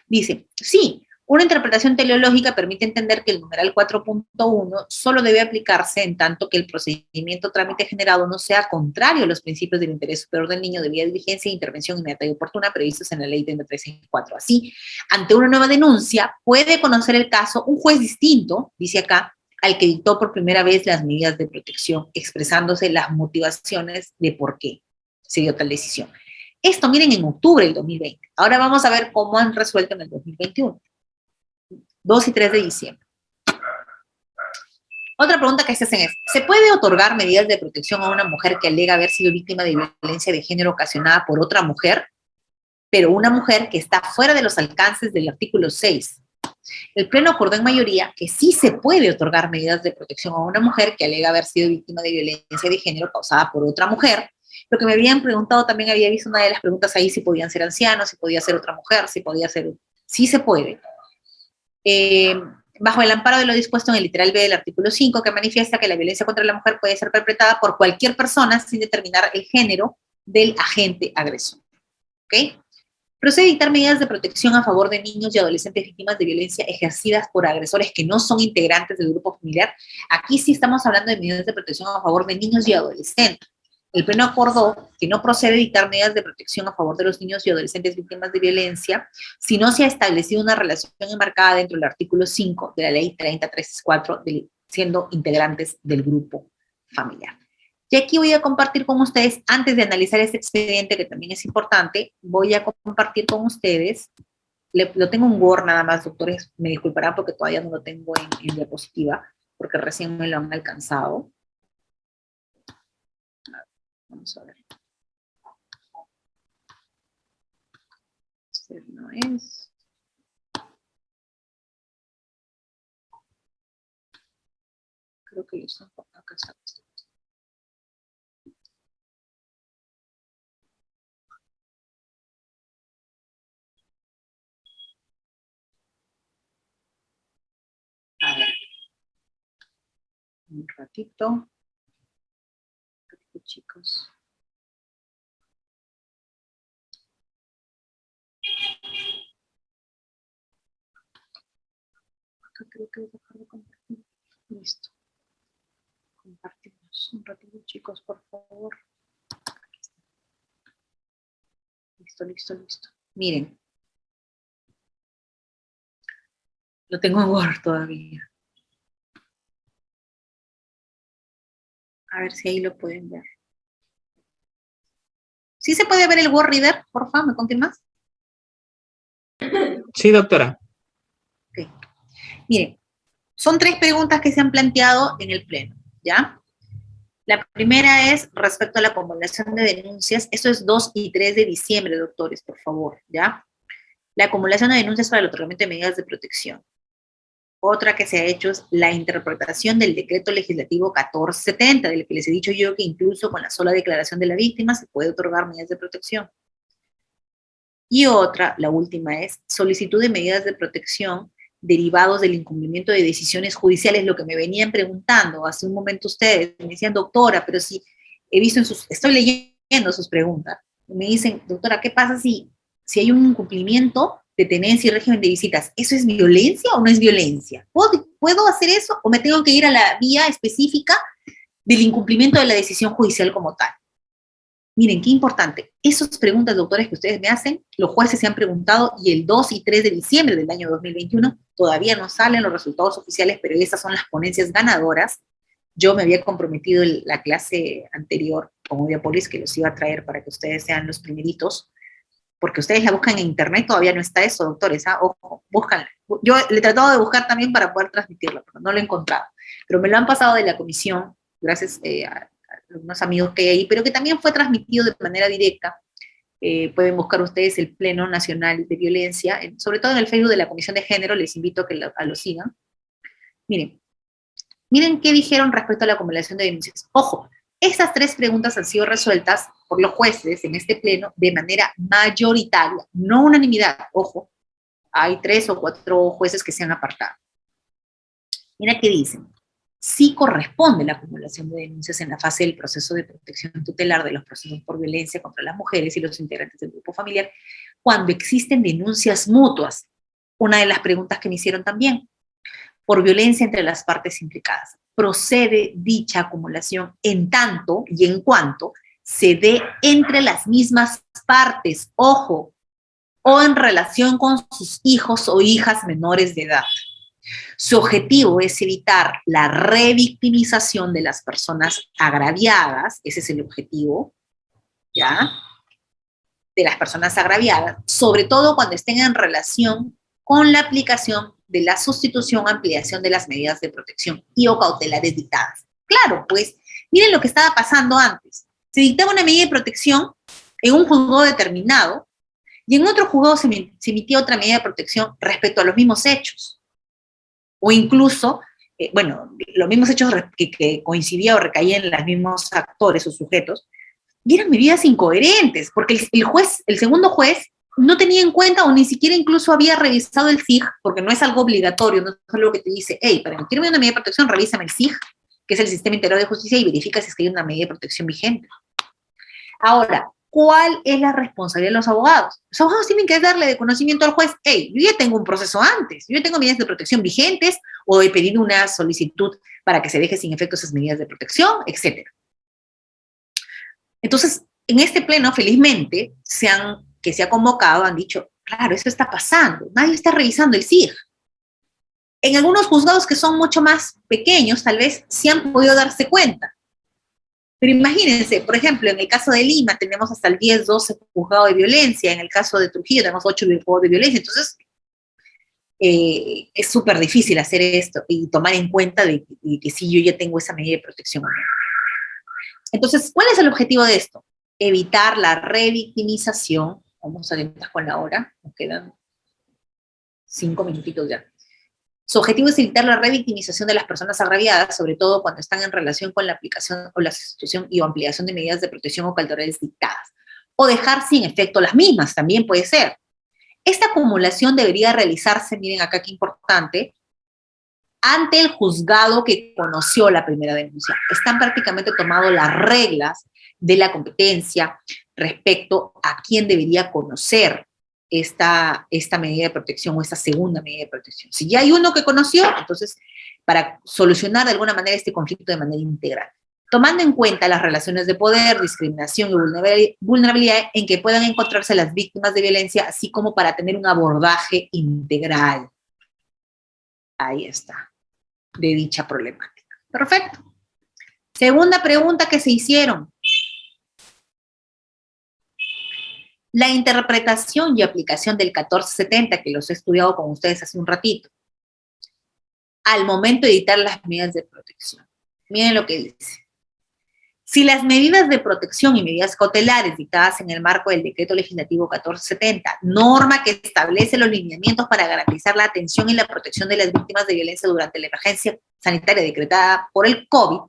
Dice, sí, una interpretación teleológica permite entender que el numeral 4.1 solo debe aplicarse en tanto que el procedimiento trámite generado no sea contrario a los principios del interés superior del niño, debida diligencia e intervención inmediata y oportuna previstos en la ley 3364. Así, ante una nueva denuncia, puede conocer el caso un juez distinto, dice acá, al que dictó por primera vez las medidas de protección, expresándose las motivaciones de por qué se dio tal decisión. Esto, miren, en octubre del 2020. Ahora vamos a ver cómo han resuelto en el 2021. 2 y 3 de diciembre. Otra pregunta que se hacen es, ¿se puede otorgar medidas de protección a una mujer que alega haber sido víctima de violencia de género ocasionada por otra mujer, pero una mujer que está fuera de los alcances del artículo 6? El Pleno acordó en mayoría que sí se puede otorgar medidas de protección a una mujer que alega haber sido víctima de violencia de género causada por otra mujer. Lo que me habían preguntado, también había visto una de las preguntas ahí, si podían ser ancianos, si podía ser otra mujer, si podía ser... Sí se puede. Bajo el amparo de lo dispuesto en el literal B del artículo 5, que manifiesta que la violencia contra la mujer puede ser perpetrada por cualquier persona sin determinar el género del agente agresor. ¿Ok? Procede a dictar medidas de protección a favor de niños y adolescentes víctimas de violencia ejercidas por agresores que no son integrantes del grupo familiar. Aquí sí estamos hablando de medidas de protección a favor de niños y adolescentes. El Pleno acordó que no procede a dictar medidas de protección a favor de los niños y adolescentes víctimas de violencia si no se ha establecido una relación enmarcada dentro del artículo 5 de la ley 3364, siendo integrantes del grupo familiar. Y aquí voy a compartir con ustedes, antes de analizar este expediente, que también es importante, voy a compartir con ustedes, lo tengo en Word nada más, doctores, me disculparán porque todavía no lo tengo en diapositiva, porque recién me lo han alcanzado. Vamos a ver. Este no es. Creo que ellos están acá. A ver. Un ratito. Chicos. Acá creo que voy a dejar de compartir. Listo. Compartimos un ratito, chicos, por favor. Listo. Miren. Lo tengo en Word todavía. A ver si ahí lo pueden ver. ¿Sí se puede ver el Word Reader? Por favor, ¿me confirmas? Sí, doctora. Ok. Miren, Son 3 preguntas que se han planteado en el Pleno, ¿ya? La primera es respecto a la acumulación de denuncias. Eso es 2 y 3 de diciembre, doctores, por favor, ¿ya? La acumulación de denuncias para el otorgamiento de medidas de protección. Otra que se ha hecho es la interpretación del decreto legislativo 1470, del que les he dicho yo que incluso con la sola declaración de la víctima se puede otorgar medidas de protección. Y otra, la última, es solicitud de medidas de protección derivados del incumplimiento de decisiones judiciales, lo que me venían preguntando hace un momento ustedes, me decían, doctora, pero si he visto estoy leyendo sus preguntas, me dicen, doctora, ¿qué pasa si hay un incumplimiento de tenencia y régimen de visitas? ¿Eso es violencia o no es violencia? ¿Puedo hacer eso o me tengo que ir a la vía específica del incumplimiento de la decisión judicial como tal? Miren, qué importante. Esas preguntas, doctores, que ustedes me hacen, los jueces se han preguntado y el 2 y 3 de diciembre del año 2021 todavía no salen los resultados oficiales, pero esas son las ponencias ganadoras. Yo me había comprometido en la clase anterior con Obviapolis que los iba a traer para que ustedes sean los primeritos, porque ustedes la buscan en internet, todavía no está eso, doctores, ¿ah? Ojo, búscanla. Yo le he tratado de buscar también para poder transmitirla, pero no lo he encontrado. Pero me lo han pasado de la comisión, gracias a unos amigos que hay ahí, pero que también fue transmitido de manera directa. Pueden buscar ustedes el Pleno Nacional de Violencia, sobre todo en el Facebook de la Comisión de Género, les invito a que lo sigan. Miren qué dijeron respecto a la acumulación de denuncias. Ojo, esas 3 preguntas han sido resueltas por los jueces en este Pleno de manera mayoritaria, no unanimidad, ojo. Hay 3 o 4 jueces que se han apartado. Mira qué dicen. Sí corresponde la acumulación de denuncias en la fase del proceso de protección tutelar de los procesos por violencia contra las mujeres y los integrantes del grupo familiar cuando existen denuncias mutuas. Una de las preguntas que me hicieron también, por violencia entre las partes implicadas. Procede dicha acumulación en tanto y en cuanto se dé entre las mismas partes, ojo, o en relación con sus hijos o hijas menores de edad. Su objetivo es evitar la revictimización de las personas agraviadas, ese es el objetivo, ¿ya? De las personas agraviadas, sobre todo cuando estén en relación con la aplicación de la sustitución o ampliación de las medidas de protección y o cautelares dictadas. Claro, pues, miren lo que estaba pasando antes. Se dictaba una medida de protección en un juzgado determinado y en otro juzgado se emitía otra medida de protección respecto a los mismos hechos. O incluso, los mismos hechos que coincidían o recaían en los mismos actores o sujetos, y eran medidas incoherentes, porque el segundo juez no tenía en cuenta o ni siquiera incluso había revisado el SIG, porque no es algo obligatorio, no es algo que te dice, hey, para emitirme una medida de protección, revísame el SIG, que es el Sistema Integrado de Justicia, y verifica si es que hay una medida de protección vigente. Ahora, ¿cuál es la responsabilidad de los abogados? Los abogados tienen que darle de conocimiento al juez, hey, yo ya tengo un proceso antes, yo ya tengo medidas de protección vigentes, o he pedido una solicitud para que se deje sin efecto esas medidas de protección, etc. Entonces, en este Pleno, felizmente, que se ha convocado, han dicho, claro, eso está pasando, nadie está revisando el SIG. En algunos juzgados que son mucho más pequeños, tal vez, sí han podido darse cuenta. Pero imagínense, por ejemplo, en el caso de Lima tenemos hasta el 10-12 juzgados de violencia, en el caso de Trujillo tenemos 8 juzgados de violencia, entonces es súper difícil hacer esto y tomar en cuenta de que sí, yo ya tengo esa medida de protección. Entonces, ¿cuál es el objetivo de esto? Evitar la revictimización. Vamos a ver con la hora, nos quedan 5 minutitos ya. Su objetivo es evitar la revictimización de las personas agraviadas, sobre todo cuando están en relación con la aplicación o la sustitución y o ampliación de medidas de protección o cautelares dictadas. O dejar sin efecto las mismas, también puede ser. Esta acumulación debería realizarse, miren acá qué importante, ante el juzgado que conoció la primera denuncia. Están prácticamente tomadas las reglas de la competencia respecto a quién debería conocer esta medida de protección o esta segunda medida de protección. Si ya hay uno que conoció, entonces, para solucionar de alguna manera este conflicto de manera integral, tomando en cuenta las relaciones de poder, discriminación y vulnerabilidad en que puedan encontrarse las víctimas de violencia, así como para tener un abordaje integral. Ahí está, de dicha problemática. Perfecto. Segunda pregunta que se hicieron. La interpretación y aplicación del 1470, que los he estudiado con ustedes hace un ratito. al momento de dictar las medidas de protección. Miren lo que dice. Si las medidas de protección y medidas cautelares dictadas en el marco del Decreto Legislativo 1470, norma que establece los lineamientos para garantizar la atención y la protección de las víctimas de violencia durante la emergencia sanitaria decretada por el COVID,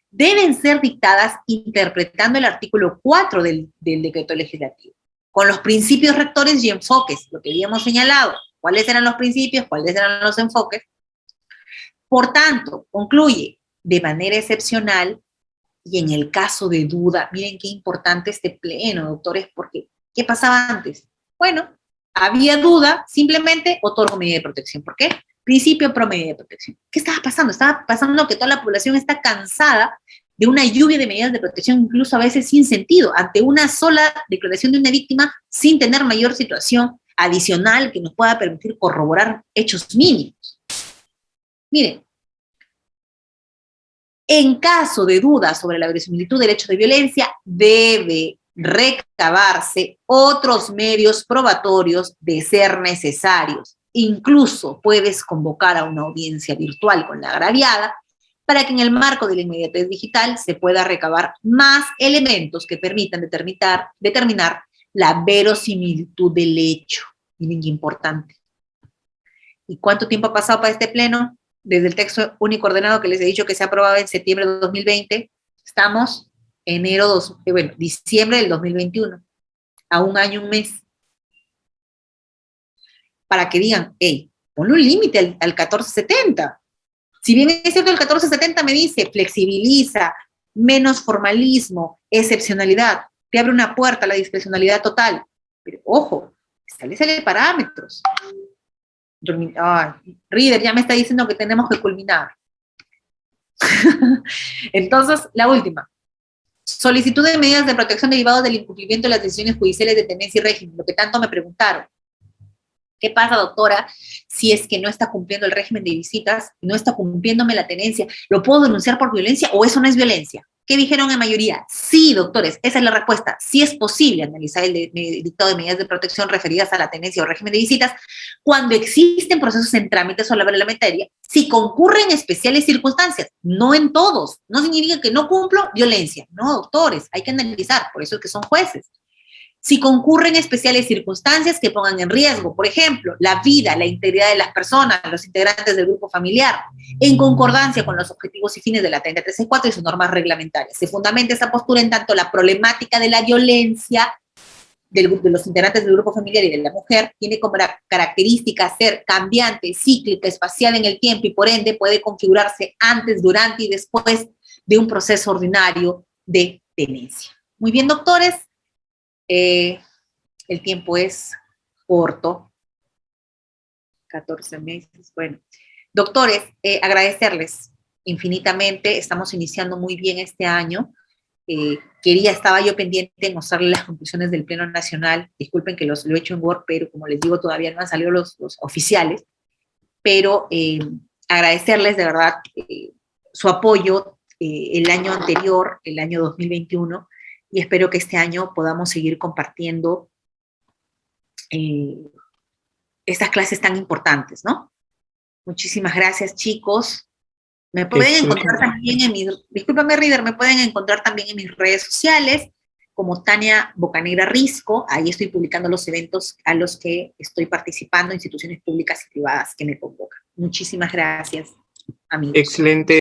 deben ser dictadas interpretando el artículo 4 del Decreto Legislativo, con los principios rectores y enfoques, lo que habíamos señalado. ¿Cuáles eran los principios? ¿Cuáles eran los enfoques? Por tanto, concluye, de manera excepcional, y en el caso de duda, miren qué importante este pleno, doctores, porque ¿qué pasaba antes? Bueno, había duda, simplemente otorgo medida de protección. ¿Por qué? Principio pro medida de protección. ¿Qué estaba pasando? Estaba pasando que toda la población está cansada de una lluvia de medidas de protección, incluso a veces sin sentido, ante una sola declaración de una víctima, sin tener mayor situación adicional que nos pueda permitir corroborar hechos mínimos. Miren, en caso de duda sobre la verosimilitud del hecho de violencia, debe recabarse otros medios probatorios de ser necesarios. Incluso puedes convocar a una audiencia virtual con la agraviada para que en el marco de la inmediatez digital se pueda recabar más elementos que permitan determinar la verosimilitud del hecho. Miren qué importante. ¿Y cuánto tiempo ha pasado para este pleno? Desde el texto único ordenado que les he dicho que se ha aprobado en septiembre de 2020, estamos diciembre del 2021, a un año, un mes. Para que digan, hey, ponle un límite al 1470. Si bien es cierto, el 1470 me dice, flexibiliza, menos formalismo, excepcionalidad, te abre una puerta a la discrecionalidad total. Pero ojo, establece parámetros. Reader ya me está diciendo que tenemos que culminar. Entonces, la última. Solicitud de medidas de protección derivadas del incumplimiento de las decisiones judiciales de tenencia y régimen, lo que tanto me preguntaron. ¿Qué pasa, doctora, si es que no está cumpliendo el régimen de visitas, no está cumpliéndome la tenencia? ¿Lo puedo denunciar por violencia o eso no es violencia? ¿Qué dijeron en mayoría? Sí, doctores, esa es la respuesta. Sí es posible analizar el dictado de medidas de protección referidas a la tenencia o régimen de visitas cuando existen procesos en trámite sobre la materia, si concurren especiales circunstancias, no en todos. No significa que no cumplo violencia. No, doctores, hay que analizar, por eso es que son jueces. Si concurren especiales circunstancias que pongan en riesgo, por ejemplo, la vida, la integridad de las personas, los integrantes del grupo familiar, en concordancia con los objetivos y fines de la 3364 y sus normas reglamentarias. Se fundamenta esta postura en tanto la problemática de la violencia de los integrantes del grupo familiar y de la mujer tiene como característica ser cambiante, cíclica, espacial en el tiempo y por ende puede configurarse antes, durante y después de un proceso ordinario de tenencia. Muy bien, doctores. El tiempo es corto, 14 meses, bueno. Doctores, agradecerles infinitamente, estamos iniciando muy bien este año, estaba yo pendiente de mostrarles las conclusiones del Pleno Nacional, disculpen que lo he hecho en Word, pero como les digo, todavía no han salido los oficiales, pero agradecerles de verdad su apoyo el año anterior, el año 2021, y espero que este año podamos seguir compartiendo estas clases tan importantes, ¿no? Muchísimas gracias, chicos. Me pueden encontrar también discúlpame, Reader, me pueden encontrar también en mis redes sociales, como Tania Bocanegra Risco, ahí estoy publicando los eventos a los que estoy participando, instituciones públicas y privadas que me convocan. Muchísimas gracias, amigos. Excelente.